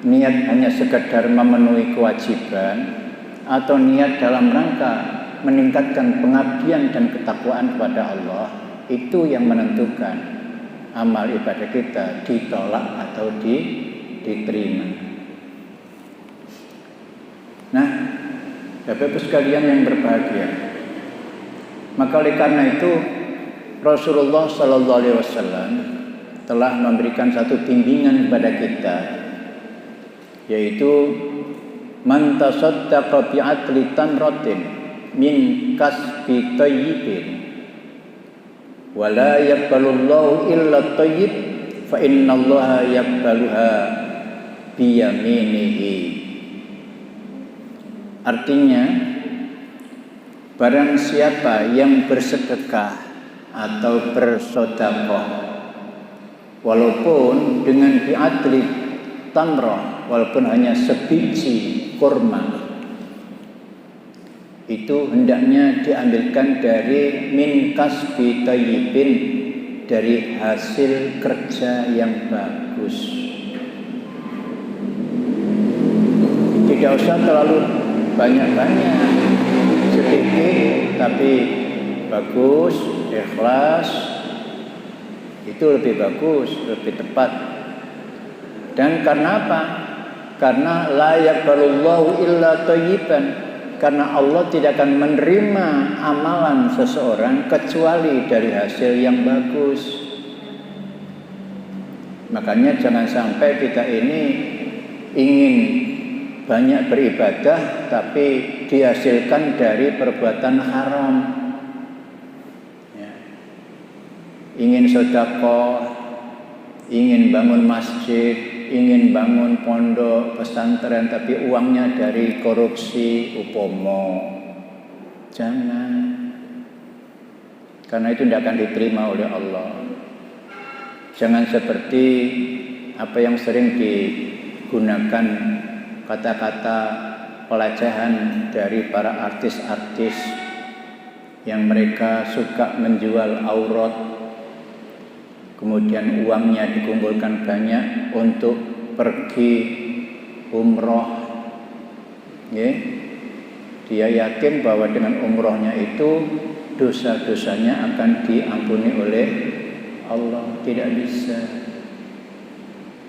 niat hanya sekedar memenuhi kewajiban, atau niat dalam rangka meningkatkan pengabdian dan ketakwaan kepada Allah, itu yang menentukan amal ibadah kita ditolak atau diterima. Nah, Bapak-Ibu sekalian yang berbahagia, maka oleh karena itu Rasulullah Sallallahu Alaihi Wasallam telah memberikan satu bimbingan kepada kita, yaitu man tasaddaqa bi'adli tamratin min kasbi thayyibin wa la yaqbalullahu illa thayyib fa innallaha yaqbaluha biyaminihi. Artinya, barang siapa yang bersedekah atau bersedekah walaupun dengan bi'adli tamrah, walaupun hanya sebiji kurma, itu hendaknya diambilkan dari min kasbi thayyibin, dari hasil kerja yang bagus. Tidak usah terlalu banyak-banyak, sedikit tapi bagus, ikhlas, itu lebih bagus, lebih tepat. Dan karena apa? Karena la yaqbalullahu illa thayyiban, karena Allah tidak akan menerima amalan seseorang kecuali dari hasil yang bagus. Makanya jangan sampai kita ini ingin banyak beribadah tapi dihasilkan dari perbuatan haram. Ingin sedekah, ingin bangun masjid, ingin bangun pondok pesantren, tapi uangnya dari korupsi, upomo. Jangan. Karena itu tidak akan diterima oleh Allah. Jangan seperti apa yang sering digunakan kata-kata pelecehan dari para artis-artis yang mereka suka menjual aurat, kemudian uangnya dikumpulkan banyak untuk pergi umroh. Dia yakin bahwa dengan umrohnya itu dosa-dosanya akan diampuni oleh Allah. Tidak bisa,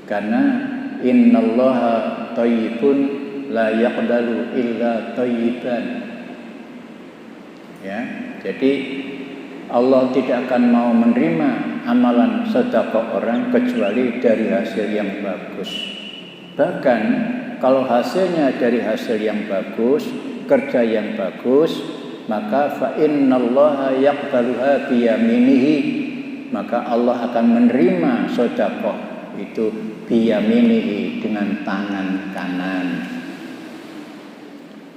karena innallaha thayyibun la yaqbalu illa thayyiban. Jadi Allah tidak akan mau menerima amalan sedekah orang kecuali dari hasil yang bagus. Bahkan kalau hasilnya dari hasil yang bagus, kerja yang bagus, maka fa innallaha yaqbaluha biyaminihi, maka Allah akan menerima sedekah itu biyaminihi, dengan tangan kanan.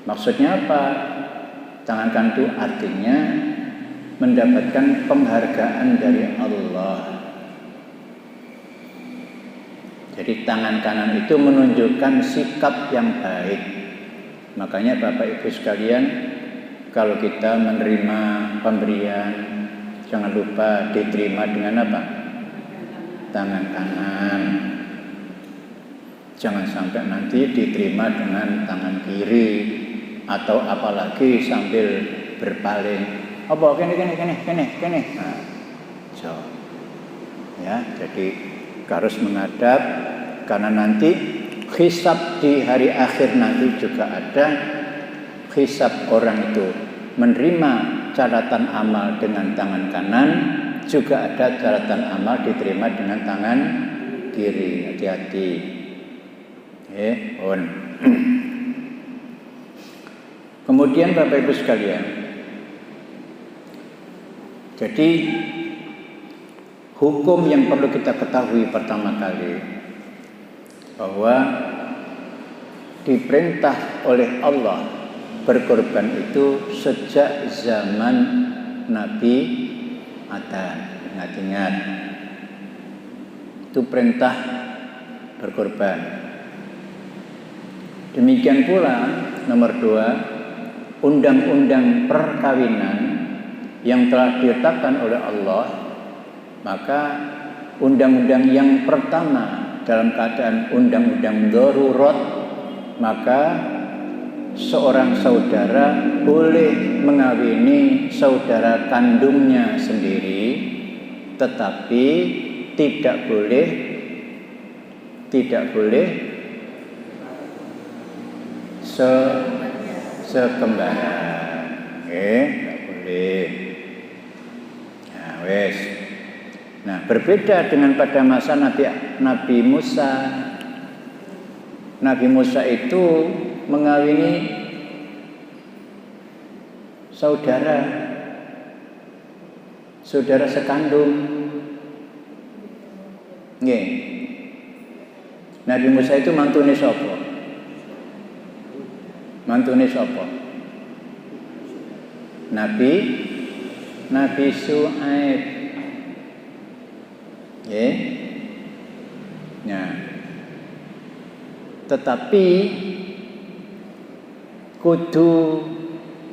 Maksudnya apa? Tangan kanan itu artinya mendapatkan penghargaan dari Allah. Jadi tangan kanan itu menunjukkan sikap yang baik. Makanya Bapak Ibu sekalian, kalau kita menerima pemberian, jangan lupa diterima dengan apa? Tangan kanan. Jangan sampai nanti diterima dengan tangan kiri, atau apalagi sambil berpaling. Apa kene. Nah, jadi harus menghadap, karena nanti hisab di hari akhir nanti juga ada hisab orang itu menerima catatan amal dengan tangan kanan, juga ada catatan amal diterima dengan tangan kiri. Hati-hati. Kemudian Bapak Ibu sekalian, jadi hukum yang perlu kita ketahui pertama kali, bahwa diperintah oleh Allah berkorban itu sejak zaman Nabi Adam. Ingat-ingat, itu perintah berkorban. Demikian pula nomor 2, undang-undang perkawinan yang telah ditetapkan oleh Allah, maka undang-undang yang pertama dalam keadaan undang-undang darurat, maka seorang saudara boleh mengawini saudara kandungnya sendiri, tetapi tidak boleh sekembaran. Tidak boleh. Nah, berbeda dengan pada masa Nabi Musa. Nabi Musa itu mengawini saudara sekandung. Nabi Musa itu mantune sapa? Nabi Syuaib. Nah, tetapi kudu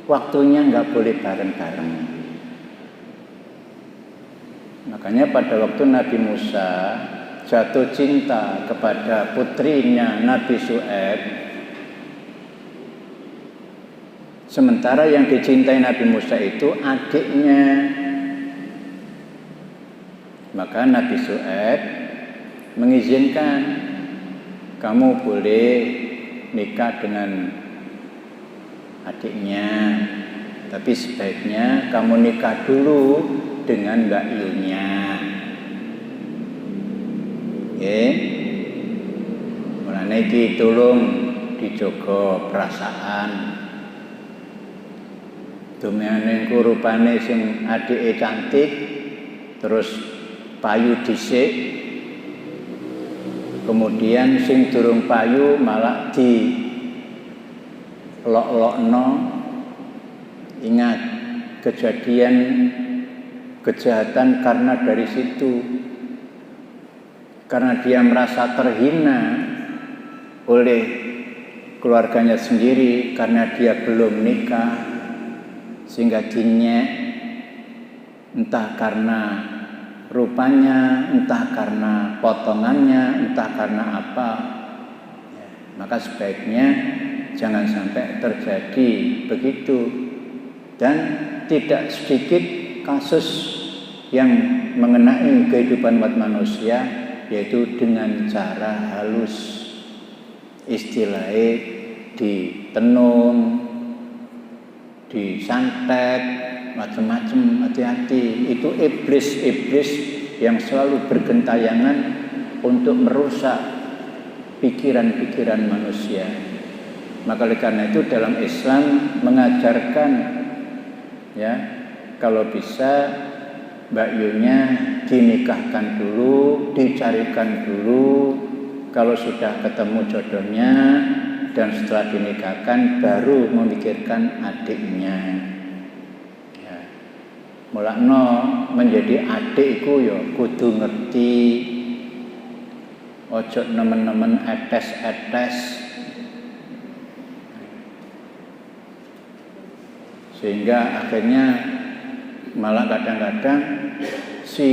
waktunya nggak boleh bareng-bareng. Makanya pada waktu Nabi Musa jatuh cinta kepada putrinya Nabi Syuaib, sementara yang dicintai Nabi Musa itu adiknya, maka Nabi Syuaib mengizinkan, kamu boleh nikah dengan adiknya, tapi sebaiknya kamu nikah dulu dengan Mbak Yunya. Mulane iki tolong dijogo perasaan. Dumene rupane sing adike cantik, terus payu dhisik, kemudian sing durung payu malah di lok-lokno. Ingat kejahatan karena dari situ, karena dia merasa terhina oleh keluarganya sendiri karena dia belum nikah, sehingga dinyek, entah karena rupanya, entah karena potongannya, entah karena apa. Ya, maka sebaiknya jangan sampai terjadi begitu. Dan tidak sedikit kasus yang mengenai kehidupan umat manusia, yaitu dengan cara halus, istilahnya ditenun, disantet, macam-macam. Hati-hati, itu iblis yang selalu bergentayangan untuk merusak pikiran-pikiran manusia. Maka oleh karena itu dalam Islam mengajarkan, ya, kalau bisa Mbak Yunya dinikahkan dulu, dicarikan dulu. Kalau sudah ketemu jodohnya dan setelah dinikahkan baru memikirkan adiknya. Ya. Mulakno menjadi adik iku ya kudu ngerti, ojo nemen-nemen etes-etes. Sehingga akhirnya malah kadang-kadang si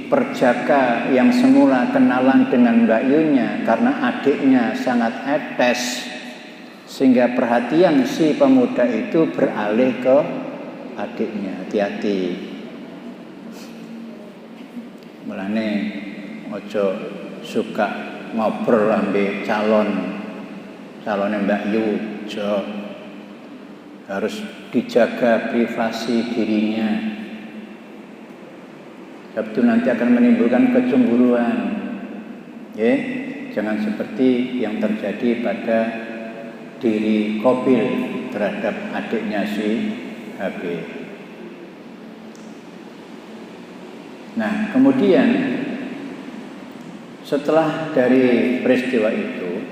perjaka yang semula kenalan dengan Mbak Yunya karena adiknya sangat etes, sehingga perhatian si pemuda itu beralih ke adiknya. Hati-hati. Mulane ojo suka ngobrol ambil calonnya Mbak Yu, harus dijaga privasi dirinya. Sebab itu nanti akan menimbulkan kecemburuan. Ya, jangan seperti yang terjadi pada diri Qabil terhadap adiknya si Habil. Nah, kemudian setelah dari peristiwa itu,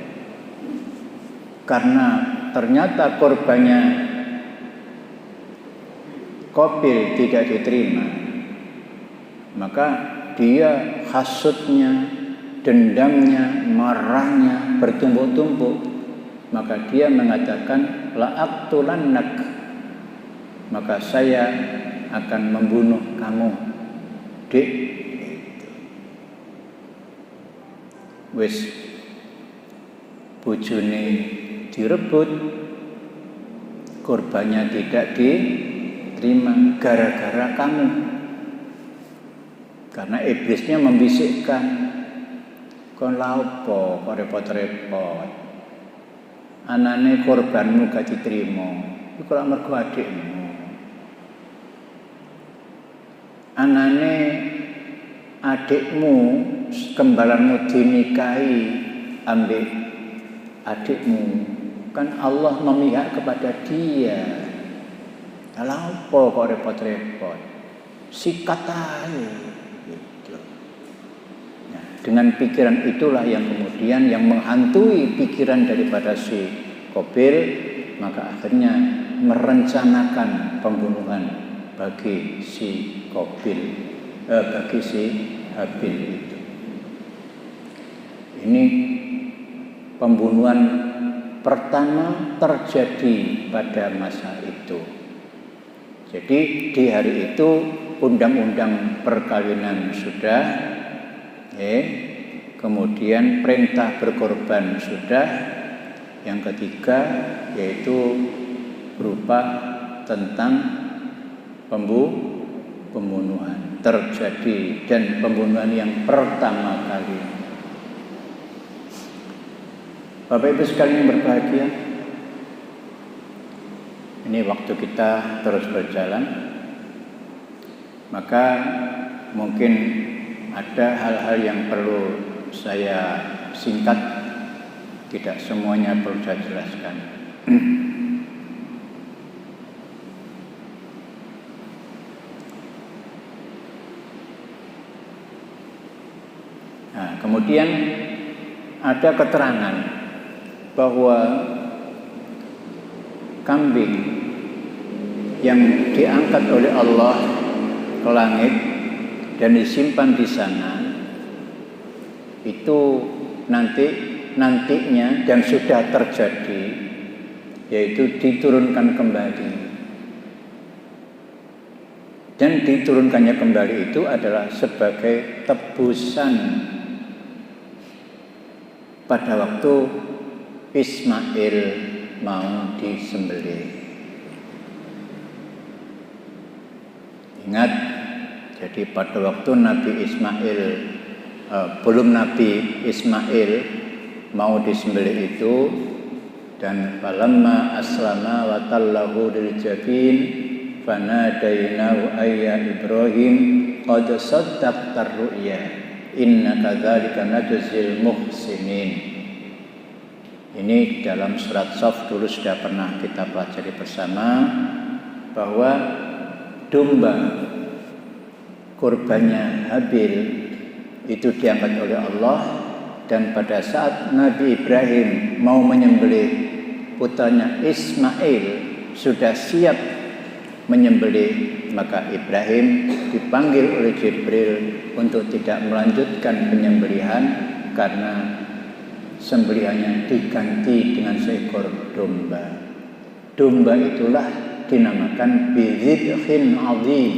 karena ternyata korbannya Qabil tidak diterima, maka dia hasutnya, dendamnya, marahnya bertumpuk-tumpuk. Maka dia mengatakan la'aqtulannak, maka saya akan membunuh kamu. Dik, wis bojone direbut, korbannya tidak diterima gara-gara kamu. Karena iblisnya membisikkan, kon laopo kok repot-repot, anane korbanmu gak diterima, iku lak mergo adikmu. Anane adikmu, kembaranmu dinikahi ambek adikmu, kan Allah memihak kepada dia. Laopo kok repot-repot, sikat aja. Dengan pikiran itulah yang kemudian yang menghantui pikiran daripada si Qabil, maka akhirnya merencanakan pembunuhan bagi si Qabil, bagi si Habil itu. Ini pembunuhan pertama terjadi pada masa itu. Jadi di hari itu undang-undang perkawinan sudah, kemudian perintah berkorban sudah, yang ketiga yaitu berupa tentang pembunuhan terjadi, dan pembunuhan yang pertama kali. Bapak Ibu sekalian yang berbahagia, ini waktu kita terus berjalan, maka mungkin ada hal-hal yang perlu saya singkat, tidak semuanya perlu saya jelaskan. Nah, kemudian ada keterangan bahwa kambing yang diangkat oleh Allah ke langit dan disimpan di sana itu nantinya dan sudah terjadi, yaitu diturunkan kembali. Dan diturunkannya kembali itu adalah sebagai tebusan pada waktu Ismail mau disembelih. Ingat, jadi pada waktu belum Nabi Ismail mau disembelih itu, dan falamma aslama wa tallahu lil jabin fanadainahu ayya Ibrahim qad saddaqta ar-ru'ya inna kadzalika najzil muhsinin. Ini dalam surat Shaf dulu sudah pernah kita pelajari bersama, bahwa domba kurbannya Habil itu diangkat oleh Allah, dan pada saat Nabi Ibrahim mau menyembelih putranya Ismail, sudah siap menyembelih, maka Ibrahim dipanggil oleh Jibril untuk tidak melanjutkan penyembelihan karena sembelihannya diganti dengan seekor domba. Domba itulah dinamakan bizibhin azim,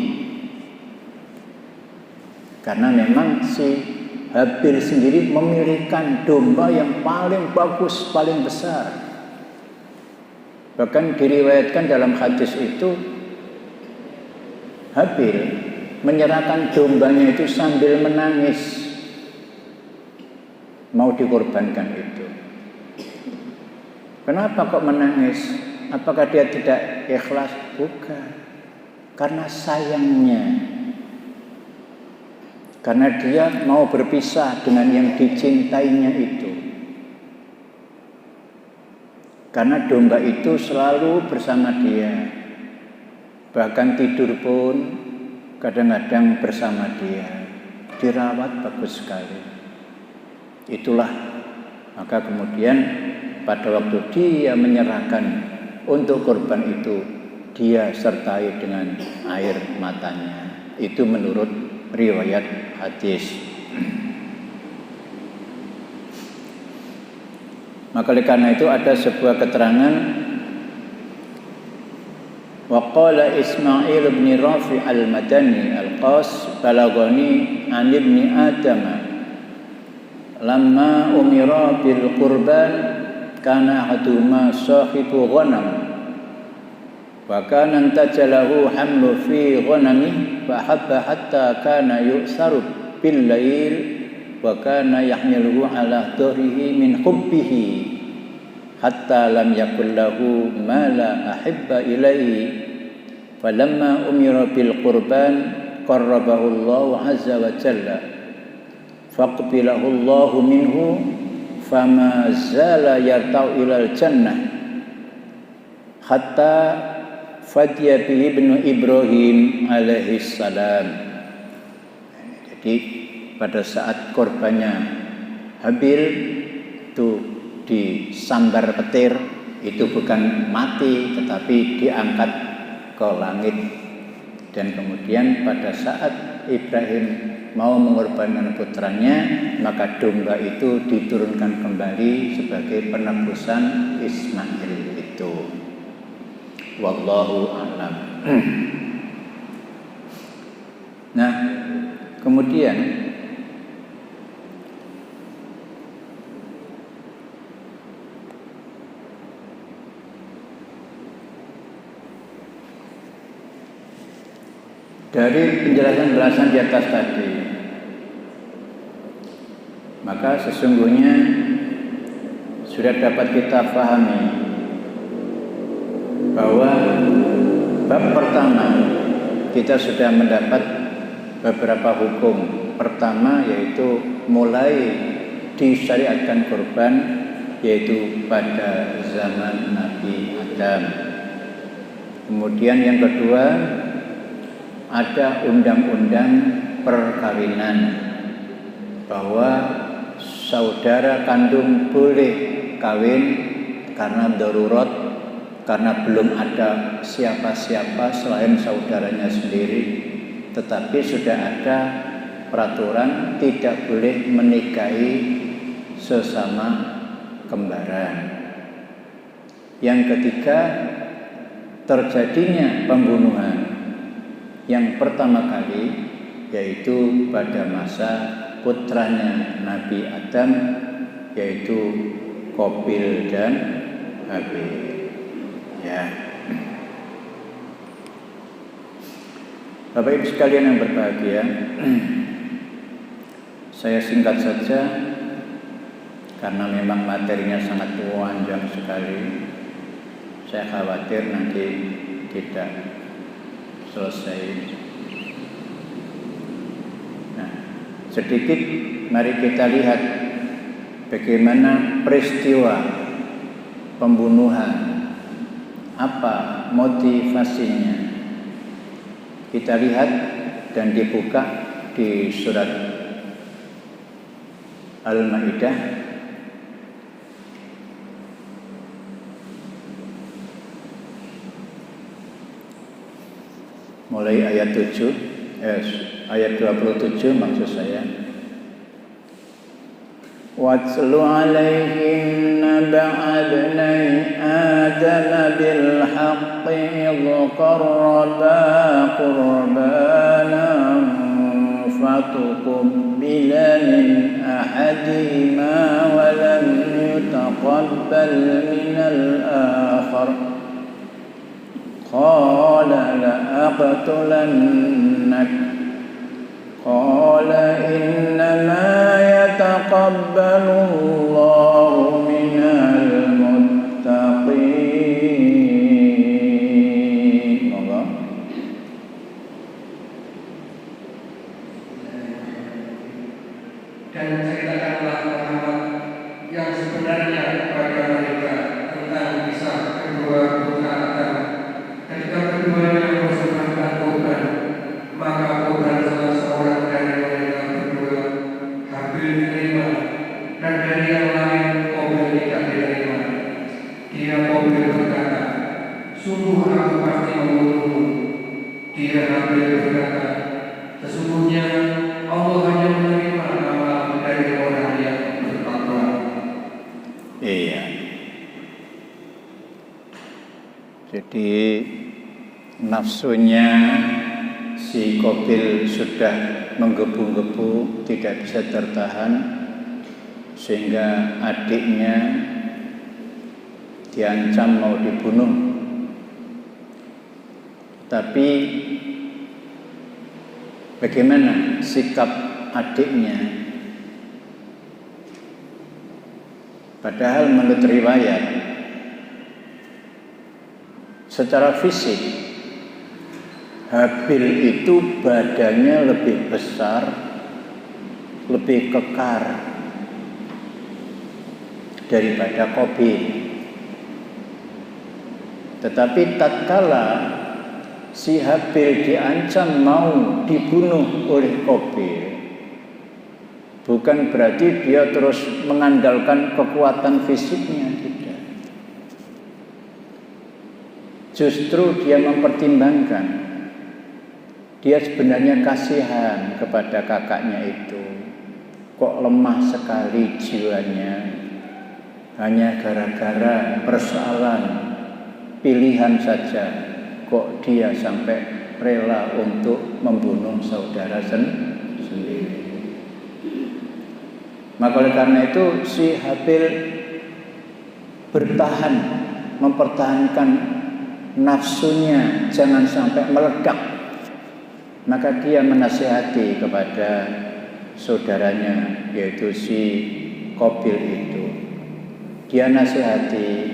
karena memang si Habil sendiri memilihkan domba yang paling bagus, paling besar. Bahkan diriwayatkan dalam hadis itu, Habil menyerahkan dombanya itu sambil menangis, mau dikorbankan itu. Kenapa kok menangis? Apakah dia tidak ikhlas? Bukan, karena sayangnya, karena dia mau berpisah dengan yang dicintainya itu. Karena domba itu selalu bersama dia, bahkan tidur pun kadang-kadang bersama dia, dirawat bagus sekali. Itulah, maka kemudian pada waktu dia menyerahkan untuk korban itu, dia sertai dengan air matanya. Itu menurut riwayat hadis. Maka oleh karena itu ada sebuah keterangan, wa qala Ismail bin Rafi al-Madani al-Qas balagani an ibni Adam lamma umira bil qurban kana haduma sahibu ghanam wa kana tajalahu hamlu fi ghanami fa habba hatta kana yusaru bil lail wa kana yahmiluhu ala dharihi min hubbihi hatta lam yakul lahu ma la ahibba ilaihi falamma umira bil qurban qarrabahu Allah azza wa jalla faqbilahu Allah minhu fama zala yartau ilal jannah hatta fadya bihi ibnu Ibrahim alaihi salam. Jadi pada saat korbannya Habil itu disambar petir, itu bukan mati tetapi diangkat ke langit. Dan kemudian pada saat Ibrahim mau mengorbankan putranya, maka domba itu diturunkan kembali sebagai penebusan Ismail itu. Wallahu a'lam. Nah, kemudian dari penjelasan di atas tadi, maka sesungguhnya sudah dapat kita pahami bahwa bab pertama kita sudah mendapat beberapa hukum. Pertama yaitu mulai disyariatkan kurban, yaitu pada zaman Nabi Adam. Kemudian yang kedua, ada undang-undang perkawinan, bahwa saudara kandung boleh kawin karena darurat, karena belum ada siapa-siapa selain saudaranya sendiri, tetapi sudah ada peraturan tidak boleh menikahi sesama kembaran. Yang ketiga, terjadinya pembunuhan yang pertama kali, yaitu pada masa putranya Nabi Adam, yaitu Qabil dan Habil. Ya. Bapak Ibu sekalian yang berbahagia, saya singkat saja karena memang materinya sangat panjang sekali. Saya khawatir nanti tidak selesai. Nah, sedikit mari kita lihat bagaimana peristiwa pembunuhan, apa motivasinya. Kita lihat dan dibuka di surat Al-Maidah mulai ayat 27 maksud saya. Watlu alaihim naba'a ibnai Adam bil haqqi idh qarraba qurbanan fatuqabbila min ahadihima wa lam yutaqabbal min al-akhar qala la'aqtulannak qala innama yataqabbalu Allahu minal muttaqin. Monggo. Dan ceritakanlah Muhammad yang sebenarnya kepada mereka tentang kisah kedua putra Adam. Ketika keduanya mempersembahkan korban, maka korban salah seorang dari mereka berdua Habil diterima, dan dari yang lain Qabil tidak diterima. Dia Qabil berkata, sungguh aku pasti membunuhmu. Dia Habil berkata, sesungguhnya Allah hanya menerima amal dari orang yang bertakwa. Iya. Jadi nafsunya si Qabil sudah menggebu-gebu, tidak bisa tertahan, sehingga adiknya diancam mau dibunuh. Tapi bagaimana sikap adiknya? Padahal menurut riwayat, secara fisik Habil itu badannya lebih besar, lebih kekar daripada Qabil. Tetapi tatkala si Habil diancam mau dibunuh oleh Qabil, bukan berarti dia terus mengandalkan kekuatan fisiknya, tidak. Justru dia mempertimbangkan, dia sebenarnya kasihan kepada kakaknya itu. Kok lemah sekali jiwanya, hanya gara-gara persoalan pilihan saja, kok dia sampai rela untuk membunuh saudara sendiri. Maka oleh karena itu si Habil bertahan, mempertahankan nafsunya jangan sampai meledak. Maka dia menasihati kepada saudaranya, yaitu si Qabil itu. Dia nasihati,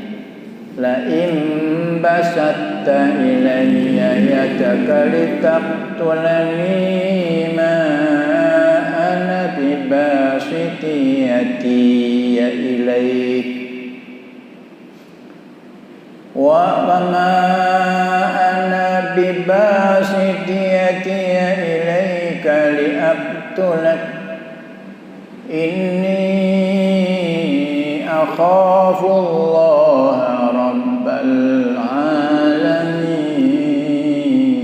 la in basatta ilayya yadaka litaqtulani ma ana bibasiti yati ilayk wa ma ana bibasiti yati ilayka liaqtulak inni akhafu Allah rabbal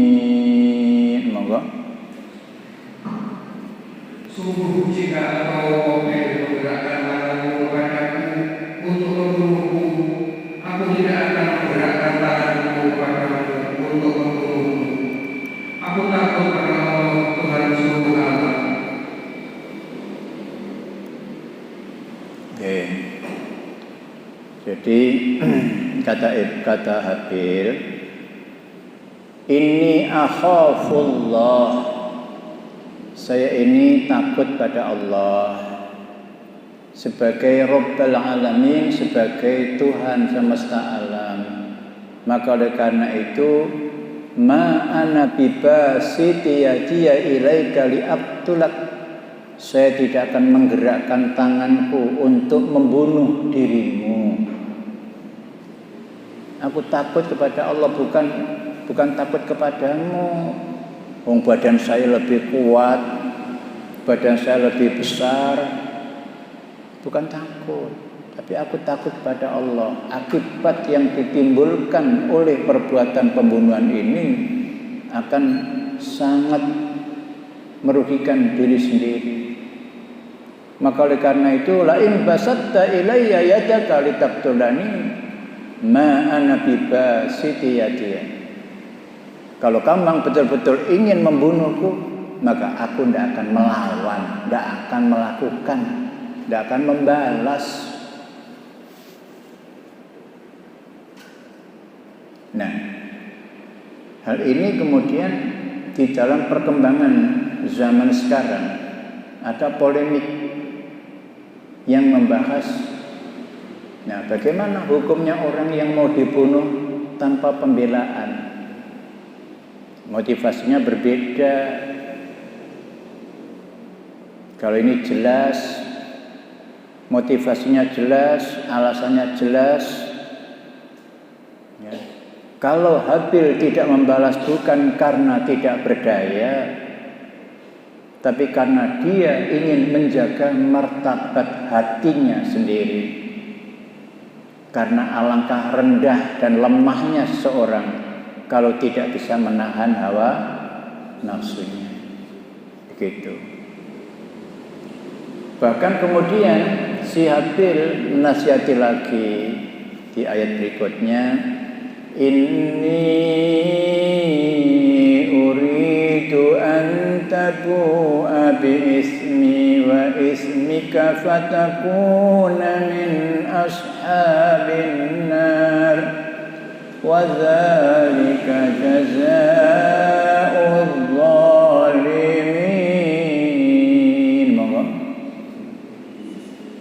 alamin. Monggo. Sungguh jika engkau Qabil menggerakkan tanganmu kepadaku untuk membunuhku, aku tidak akan menggerakkan tanganku kepadamu untuk membunuhmu. Aku tak Jadi kata Habil, inni akhafullah, saya ini takut pada Allah sebagai Rabbul Alamin, sebagai Tuhan semesta alam. Maka oleh karena itu, ma ana bibasiti yadiya ilaika liaqtulak, saya tidak akan menggerakkan tanganku untuk membunuh dirimu. Aku takut kepada Allah, bukan takut kepadamu. Wong badan saya lebih kuat, badan saya lebih besar. Bukan takut, tapi aku takut kepada Allah. Akibat yang ditimbulkan oleh perbuatan pembunuhan ini akan sangat merugikan diri sendiri. Maka oleh karena itu, la in basatta ilayya yadaka litaqtulani ma ana bibasiti yadiya. Kalau kamu betul-betul ingin membunuhku, maka aku tidak akan melawan, tidak akan melakukan, tidak akan membalas. Nah, hal ini kemudian di dalam perkembangan zaman sekarang ada polemik yang membahas, nah, bagaimana hukumnya orang yang mau dibunuh tanpa pembelaan. Motivasinya berbeda. Kalau ini jelas, motivasinya jelas, alasannya jelas. Ya. Kalau Habil tidak membalas bukan karena tidak berdaya, tapi karena dia ingin menjaga martabat hatinya sendiri. Karena alangkah rendah dan lemahnya seseorang kalau tidak bisa menahan hawa nafsunya. Begitu. Bahkan kemudian si Habil menasihati lagi di ayat berikutnya, inni uridu an tabu'a bi ismi wa ismika fatakuna min ashabin nar wa dzalika jazaa'udz zalimin. Monggo.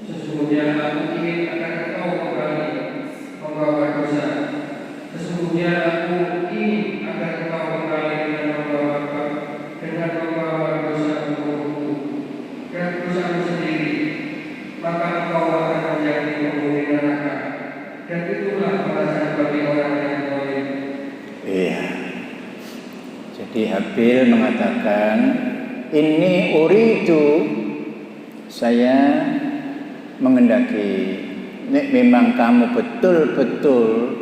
Sesungguhnya aku ingin agar engkau kembali membawa dosa. Sesungguhnya aku ingin agar engkau kembali dengan membawa dosa untukku dan dosamu sendiri. Maka engkau akan menjadi penghuni neraka. Dan itulah balasan bagi orang yang zalim. Iya. Jadi Habil mengatakan, ini uridu, saya mengendaki, nek memang kamu betul-betul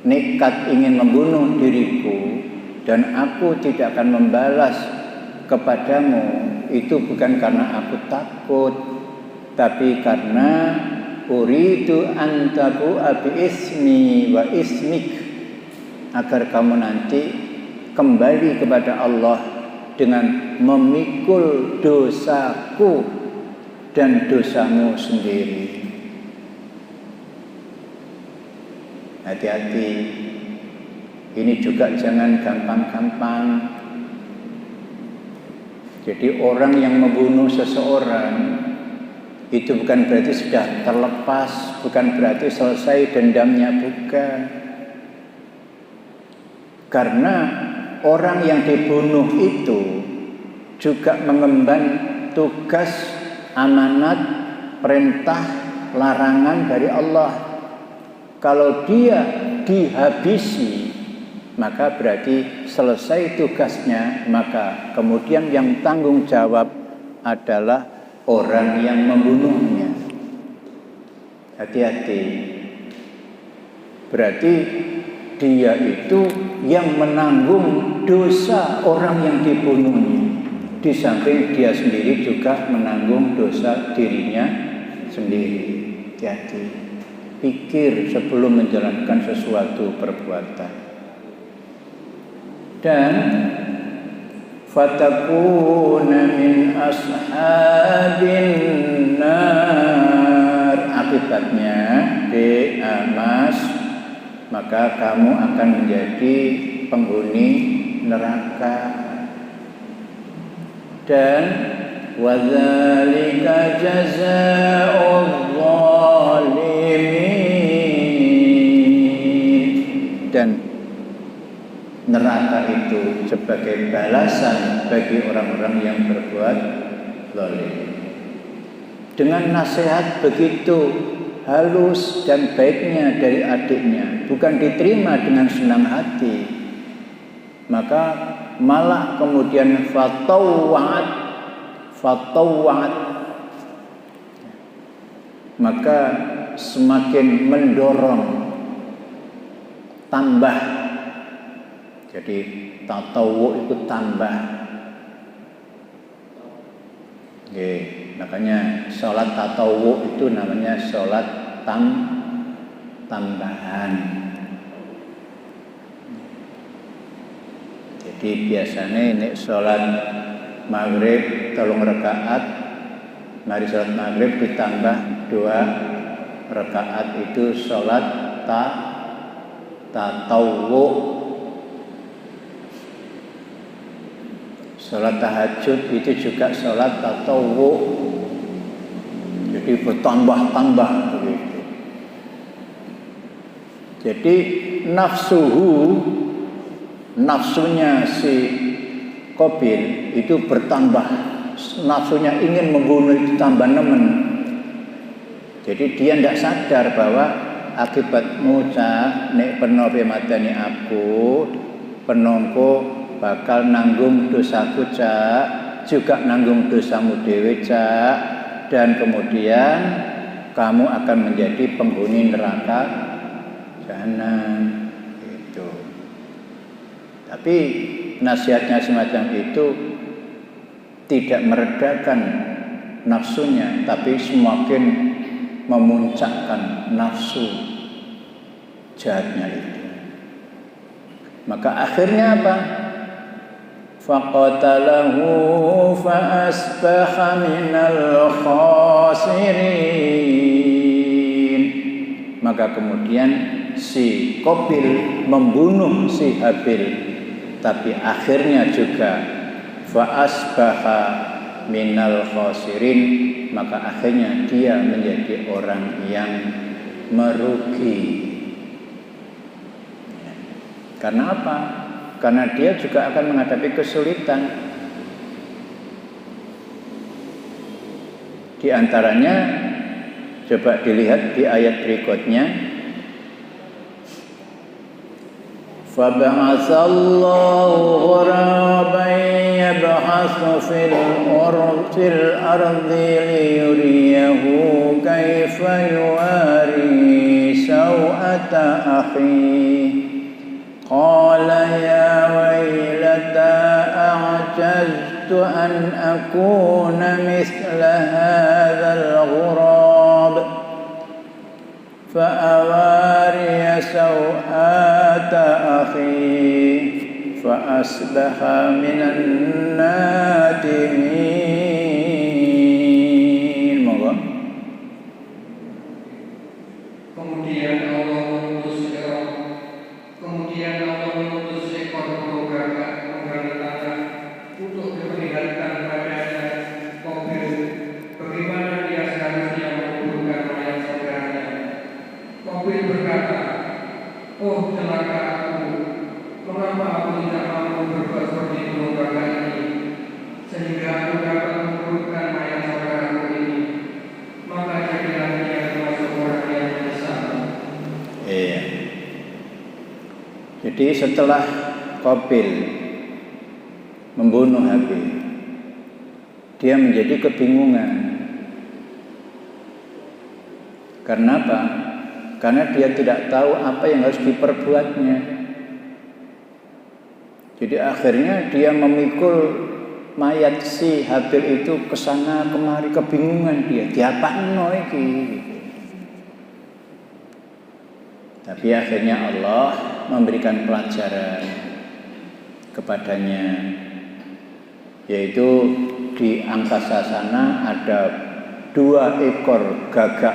nekat ingin membunuh diriku dan aku tidak akan membalas kepadamu, itu bukan karena aku takut, tapi karena uridu antabu abi ismi wa ismik, agar kamu nanti kembali kepada Allah dengan memikul dosaku dan dosamu sendiri. Hati-hati, ini juga jangan gampang-gampang. Jadi orang yang membunuh seseorang itu bukan berarti sudah terlepas, bukan berarti selesai dendamnya, bukan. Karena orang yang dibunuh itu juga mengemban tugas, amanat, perintah, larangan dari Allah. Kalau dia dihabisi, maka berarti selesai tugasnya, maka kemudian yang tanggung jawab adalah orang yang membunuhnya. Hati-hati. Berarti dia itu yang menanggung dosa orang yang dibunuhnya. Di samping dia sendiri juga menanggung dosa dirinya sendiri. Hati-hati. Pikir sebelum menjalankan sesuatu perbuatan. Dan fatakuna min ashabin nar, akibatnya maka kamu akan menjadi penghuni neraka. Dan wadzalika jazaa'ul zalimin, dan neraka itu sebagai balasan bagi orang-orang yang berbuat zalim. Dengan nasihat begitu halus dan baiknya dari adiknya, bukan diterima dengan senang hati, maka malah kemudian fatawwa'at, maka semakin mendorong, tambah. Jadi tatawu itu tambah. Oke, makanya sholat tatawu itu namanya sholat tambahan. Jadi biasanya ini sholat maghrib 3 rakaat, mari sholat maghrib ditambah 2 rakaat, itu sholat tatawu. Sholat tahajud itu juga sholat tatawu, jadi bertambah-tambah begitu. Jadi nafsunya si Qabil itu bertambah, nafsunya ingin membunuh itu tambah nemen. Jadi dia tidak sadar bahwa akibatmu nek peno pemateni aku, penongko bakal nanggung dosaku juga nanggung dosamu dewe dan kemudian kamu akan menjadi penghuni neraka jahanam gitu. Tapi nasihatnya semacam itu tidak meredakan nafsunya, tapi semakin memuncakkan nafsu jahatnya itu. Maka akhirnya apa? Faqatalahu fa'asbaha minal khasirin. Maka kemudian si Qabil membunuh si Habil, tapi akhirnya juga fa'asbaha minal khasirin, maka akhirnya dia menjadi orang yang merugi. Karena apa? Karena dia juga akan menghadapi kesulitan. Di antaranya, coba dilihat di ayat berikutnya. Fab'atsallahu ghuraban yab'atsu fil ardi liyuriyahu kaifa yuwari saw'ata akhihi. قال يا ويلتى أعجزت أن أكون مثل هذا الغراب فأواري سوءات أخيه فأصبح من النادمين. Moga. Kemudian Allah mengutus seekor burung gagak menggali tanah untuk memperlihatkan padanya Qabil bagaimana dia seharusnya menguburkan mayat saudaranya. Qabil berkata, "Oh celaka aku, mengapa aku tidak mampu berbuat seperti burung gagak ini, sehingga aku dapat menguburkan mayat saudaraku ini? Maka jadilah dia termasuk orang yang menyesal." Iya. Jadi setelah Qabil membunuh Habil, dia menjadi kebingungan. Karena apa? Karena dia tidak tahu apa yang harus diperbuatnya. Jadi akhirnya dia memikul mayat si Habil itu ke sana kemari, kebingungan dia. Diapakno iki? Tapi akhirnya Allah memberikan pelajaran kepadanya, yaitu di angkasa sana ada 2 ekor gagak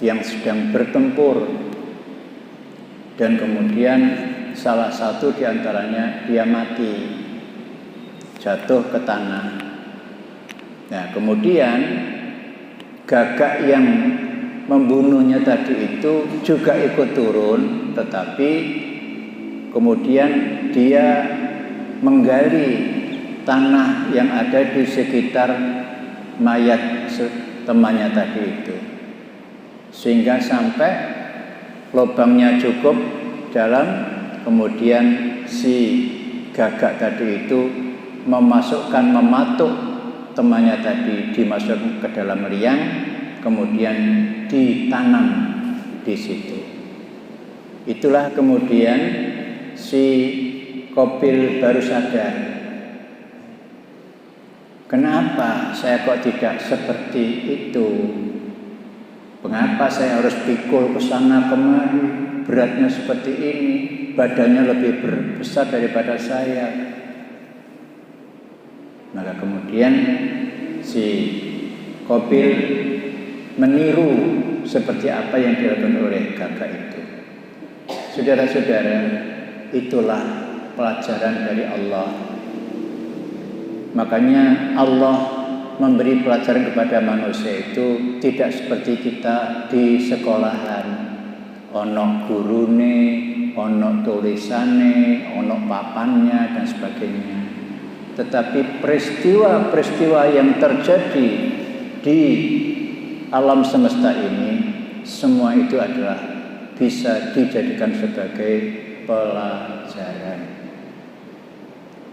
yang sedang bertempur. dan kemudian salah satu diantaranya dia mati, jatuh ke tanah. Nah, kemudian gagak yang membunuhnya tadi itu juga ikut turun, tetapi kemudian dia menggali tanah yang ada di sekitar mayat temannya tadi itu, sehingga sampai lubangnya cukup dalam. Kemudian si gagak tadi itu mematuk temannya tadi, dimasukkan ke dalam liang, kemudian ditanam di situ. Itulah kemudian si Qabil baru sadar, kenapa saya kok tidak seperti itu? Mengapa saya harus pikul ke sana kemari? Beratnya seperti ini, badannya lebih besar daripada saya. Maka kemudian si Qabil meniru seperti apa yang dilakukan oleh gagak itu. Saudara-saudara, itulah pelajaran dari Allah. Makanya Allah memberi pelajaran kepada manusia itu tidak seperti kita di sekolahan. Ono gurune, ono tulisane, ono papannya dan sebagainya. Tetapi peristiwa-peristiwa yang terjadi di alam semesta ini, semua itu adalah bisa dijadikan sebagai pelajaran.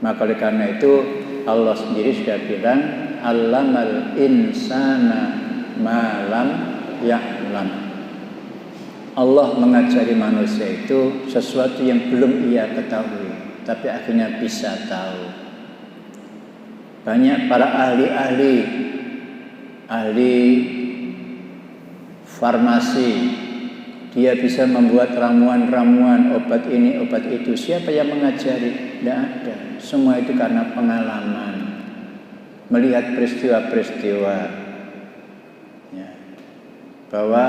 Maka oleh karena itu Allah sendiri sudah bilang, Allamal insana ma lam ya'lam. Allah mengajari manusia itu sesuatu yang belum ia ketahui, tapi akhirnya bisa tahu. Banyak para ahli farmasi, dia bisa membuat ramuan-ramuan, obat ini, obat itu. Siapa yang mengajari? Tidak ada. Semua itu karena pengalaman, melihat peristiwa-peristiwa, ya, bahwa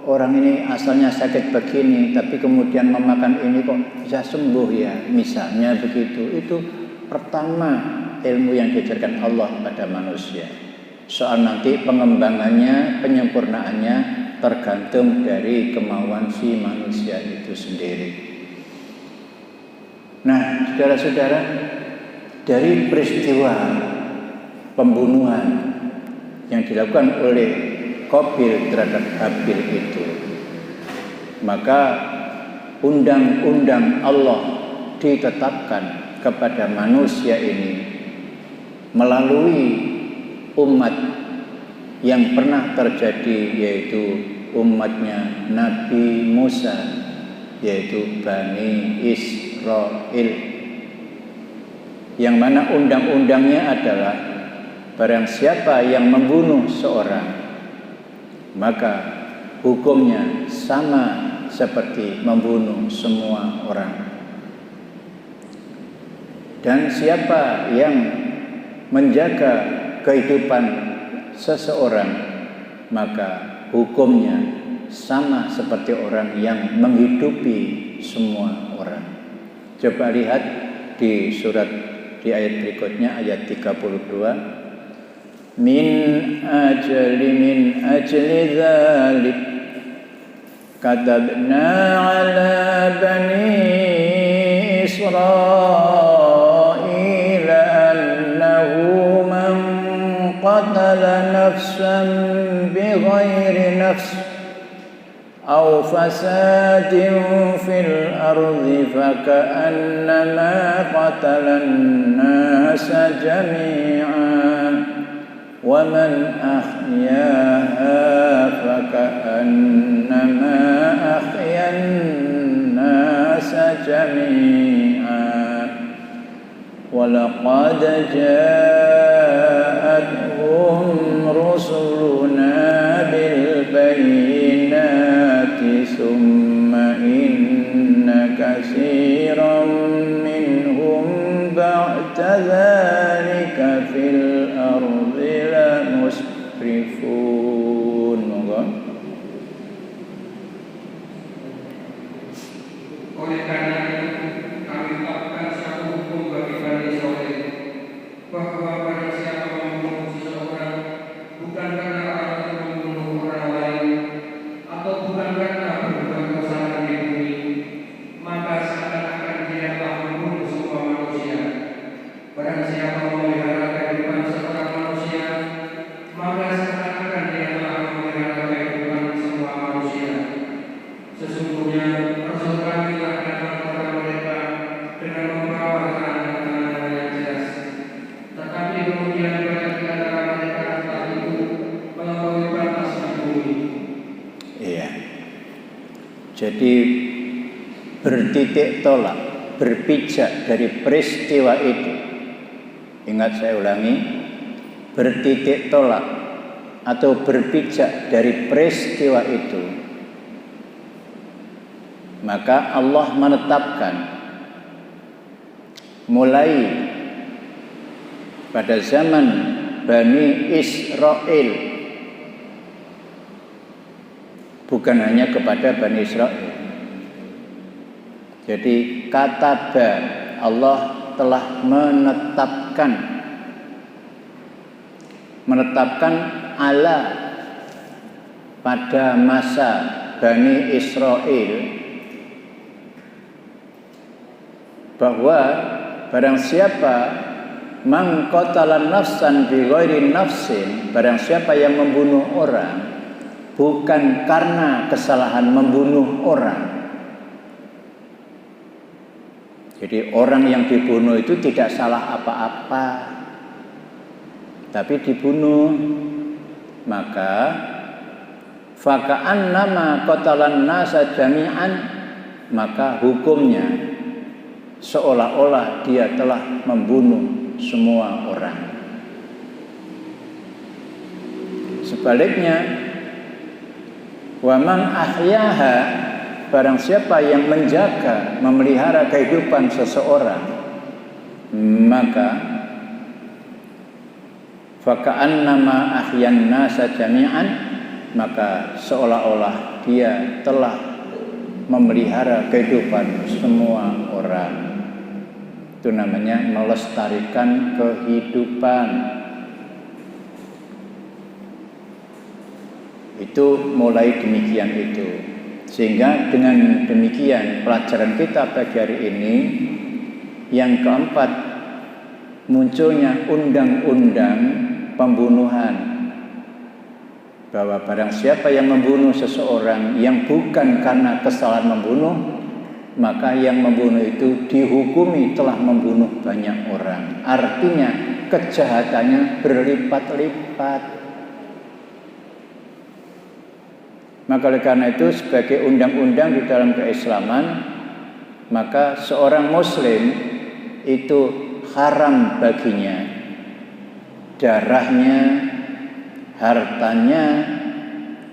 orang ini asalnya sakit begini, tapi kemudian memakan ini kok bisa sembuh ya, misalnya begitu. Itu pertama ilmu yang diajarkan Allah pada manusia. Soal nanti pengembangannya, penyempurnaannya tergantung dari kemauan si manusia itu sendiri. Nah, saudara-saudara, dari peristiwa pembunuhan yang dilakukan oleh Qabil terhadap Habil itu, maka undang-undang Allah ditetapkan kepada manusia ini melalui umat yang pernah terjadi, yaitu umatnya Nabi Musa, yaitu Bani Israel, yang mana undang-undangnya adalah barang siapa yang membunuh seorang, maka hukumnya sama seperti membunuh semua orang. Dan siapa yang menjaga kehidupan seseorang, mata hukumnya sama seperti orang yang menghidupi semua orang. Coba lihat di surat di ayat berikutnya, ayat 32. Min ajli dzalik katabna ala bani Israil annahu man qatala nafsan bighairi nafs aw fasadin fil ardi faka'annama qatalan nasa jami'an wa man ahyaha faka'annama ahyan nasa jami'an wa laqad ja'atuhum rusuluna bil bayyinati summa inna katsiran minhum ba'da dzalika fil ardi la musrifun. Monggo. Jadi bertitik tolak, berpijak dari peristiwa itu. Ingat, saya ulangi, bertitik tolak atau berpijak dari peristiwa itu, maka Allah menetapkan mulai pada zaman Bani Israel, bukan hanya kepada Bani Israel. Jadi kataba, Allah telah menetapkan ala pada masa Bani Israel bahwa barang siapa man qatala nafsan bi ghairi nafsin, barang siapa yang membunuh orang bukan karena kesalahan membunuh orang. Jadi orang yang dibunuh itu tidak salah apa-apa, tapi dibunuh, maka faka'annama qatalan nasa jami'an, maka hukumnya seolah-olah dia telah membunuh semua orang. Sebaliknya, wa man ahyaha, barang siapa yang menjaga, memelihara kehidupan seseorang, maka faka'annama ahyan nasa jami'an, maka seolah-olah dia telah memelihara kehidupan semua orang. Itu namanya melestarikan kehidupan. Itu mulai demikian itu. Sehingga dengan demikian pelajaran kita pagi hari ini yang keempat, munculnya undang-undang pembunuhan, bahwa barang siapa yang membunuh seseorang yang bukan karena kesalahan membunuh, maka yang membunuh itu dihukumi telah membunuh banyak orang. Artinya kejahatannya berlipat-lipat. Maka oleh karena itu sebagai undang-undang di dalam keislaman, maka seorang muslim itu haram baginya darahnya, hartanya,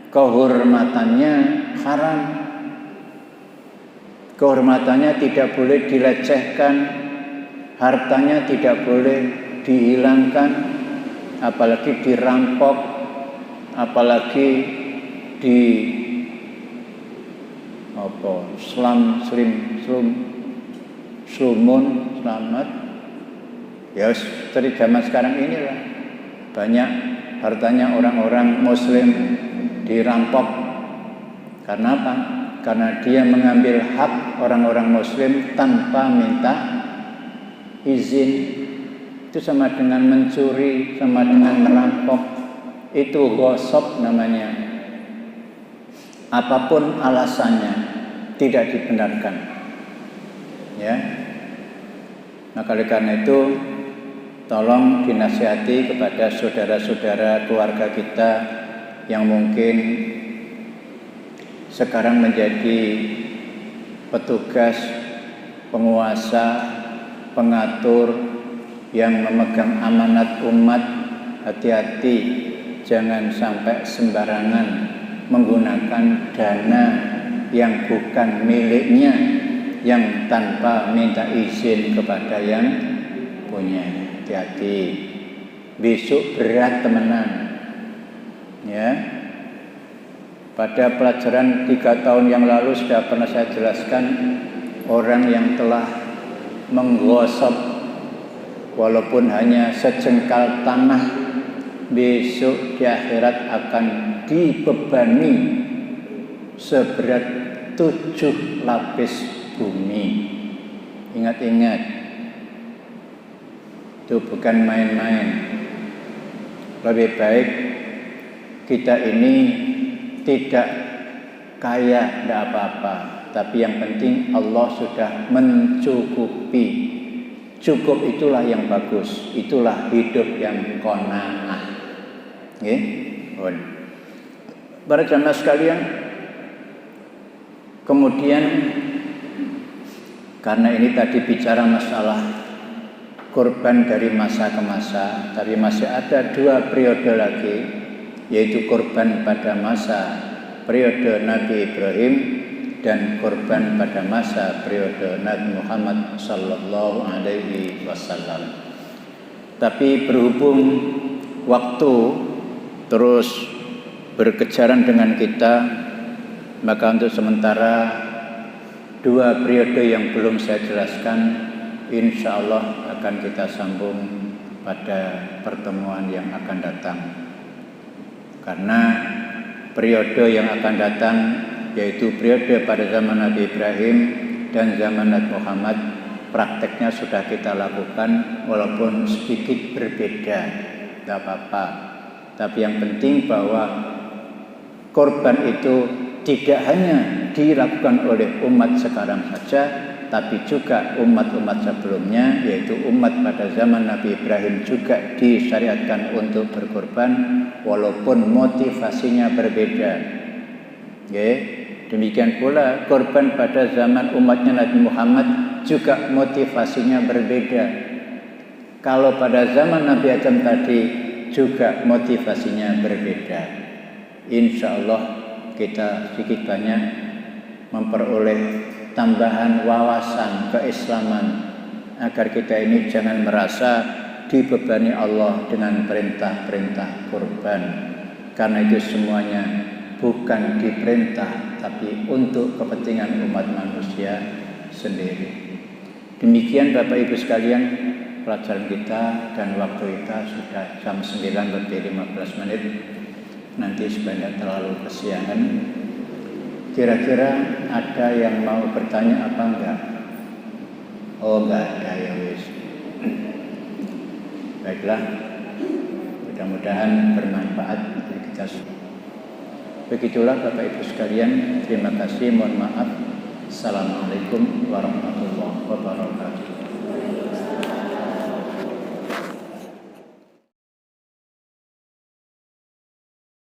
kehormatannya haram. Kehormatannya tidak boleh dilecehkan, hartanya tidak boleh dihilangkan, apalagi dirampok, apalagi di slumun, selamat. Ya, seperti zaman sekarang inilah banyak hartanya orang-orang muslim dirampok. Karena apa? Karena dia mengambil hak orang-orang muslim tanpa minta izin. Itu sama dengan mencuri, sama dengan merampok. Itu ghosab namanya. Apapun alasannya tidak dibenarkan. Ya. Maka oleh karena itu tolong dinasihati kepada saudara-saudara keluarga kita yang mungkin sekarang menjadi petugas, penguasa, pengatur yang memegang amanat umat. Hati-hati, jangan sampai sembarangan menggunakan dana yang bukan miliknya, yang tanpa minta izin kepada yang punya. Hati-hati, besok berat temenan. Ya, pada pelajaran 3 tahun yang lalu sudah pernah saya jelaskan, orang yang telah menggosok walaupun hanya sejengkal tanah, besok di akhirat akan dibebani seberat 7 lapis bumi. Ingat-ingat, itu bukan main-main. Lebih baik kita ini tidak kaya, tidak apa-apa, tapi yang penting Allah sudah mencukupi. Cukup itulah yang bagus, itulah hidup yang qanaah. Nggih. Para jamaah sekalian, Kemudian karena ini tadi bicara masalah kurban dari masa ke masa, tapi masih ada 2 periode lagi, yaitu kurban pada masa periode Nabi Ibrahim dan kurban pada masa periode Nabi Muhammad sallallahu alaihi wasallam. Tapi berhubung waktu terus berkejaran dengan kita, maka untuk sementara 2 periode yang belum saya jelaskan, insya Allah akan kita sambung pada pertemuan yang akan datang. Karena periode yang akan datang, yaitu periode pada zaman Nabi Ibrahim dan zaman Nabi Muhammad, prakteknya sudah kita lakukan walaupun sedikit berbeda, tidak apa-apa. Tapi yang penting bahwa korban itu tidak hanya dilakukan oleh umat sekarang saja, tapi juga umat-umat sebelumnya, yaitu umat pada zaman Nabi Ibrahim juga disyariatkan untuk berkorban walaupun motivasinya berbeda. Demikian pula korban pada zaman umatnya Nabi Muhammad juga motivasinya berbeda. Kalau pada zaman Nabi Adam tadi juga motivasinya berbeda. Insya Allah kita sedikit banyak memperoleh tambahan wawasan keislaman agar kita ini jangan merasa dibebani Allah dengan perintah-perintah kurban, karena itu semuanya bukan diperintah tapi untuk kepentingan umat manusia sendiri. Demikian Bapak Ibu sekalian pelajaran kita, dan waktu kita sudah jam 9:15. Nanti supaya tidak terlalu kesiangan. Kira-kira ada yang mau bertanya apa enggak? Oh enggak ada, ya wis. Baiklah, mudah-mudahan bermanfaat bagi kita semua. Begitulah Bapak Ibu sekalian, terima kasih, mohon maaf. Assalamualaikum warahmatullahi wabarakatuh.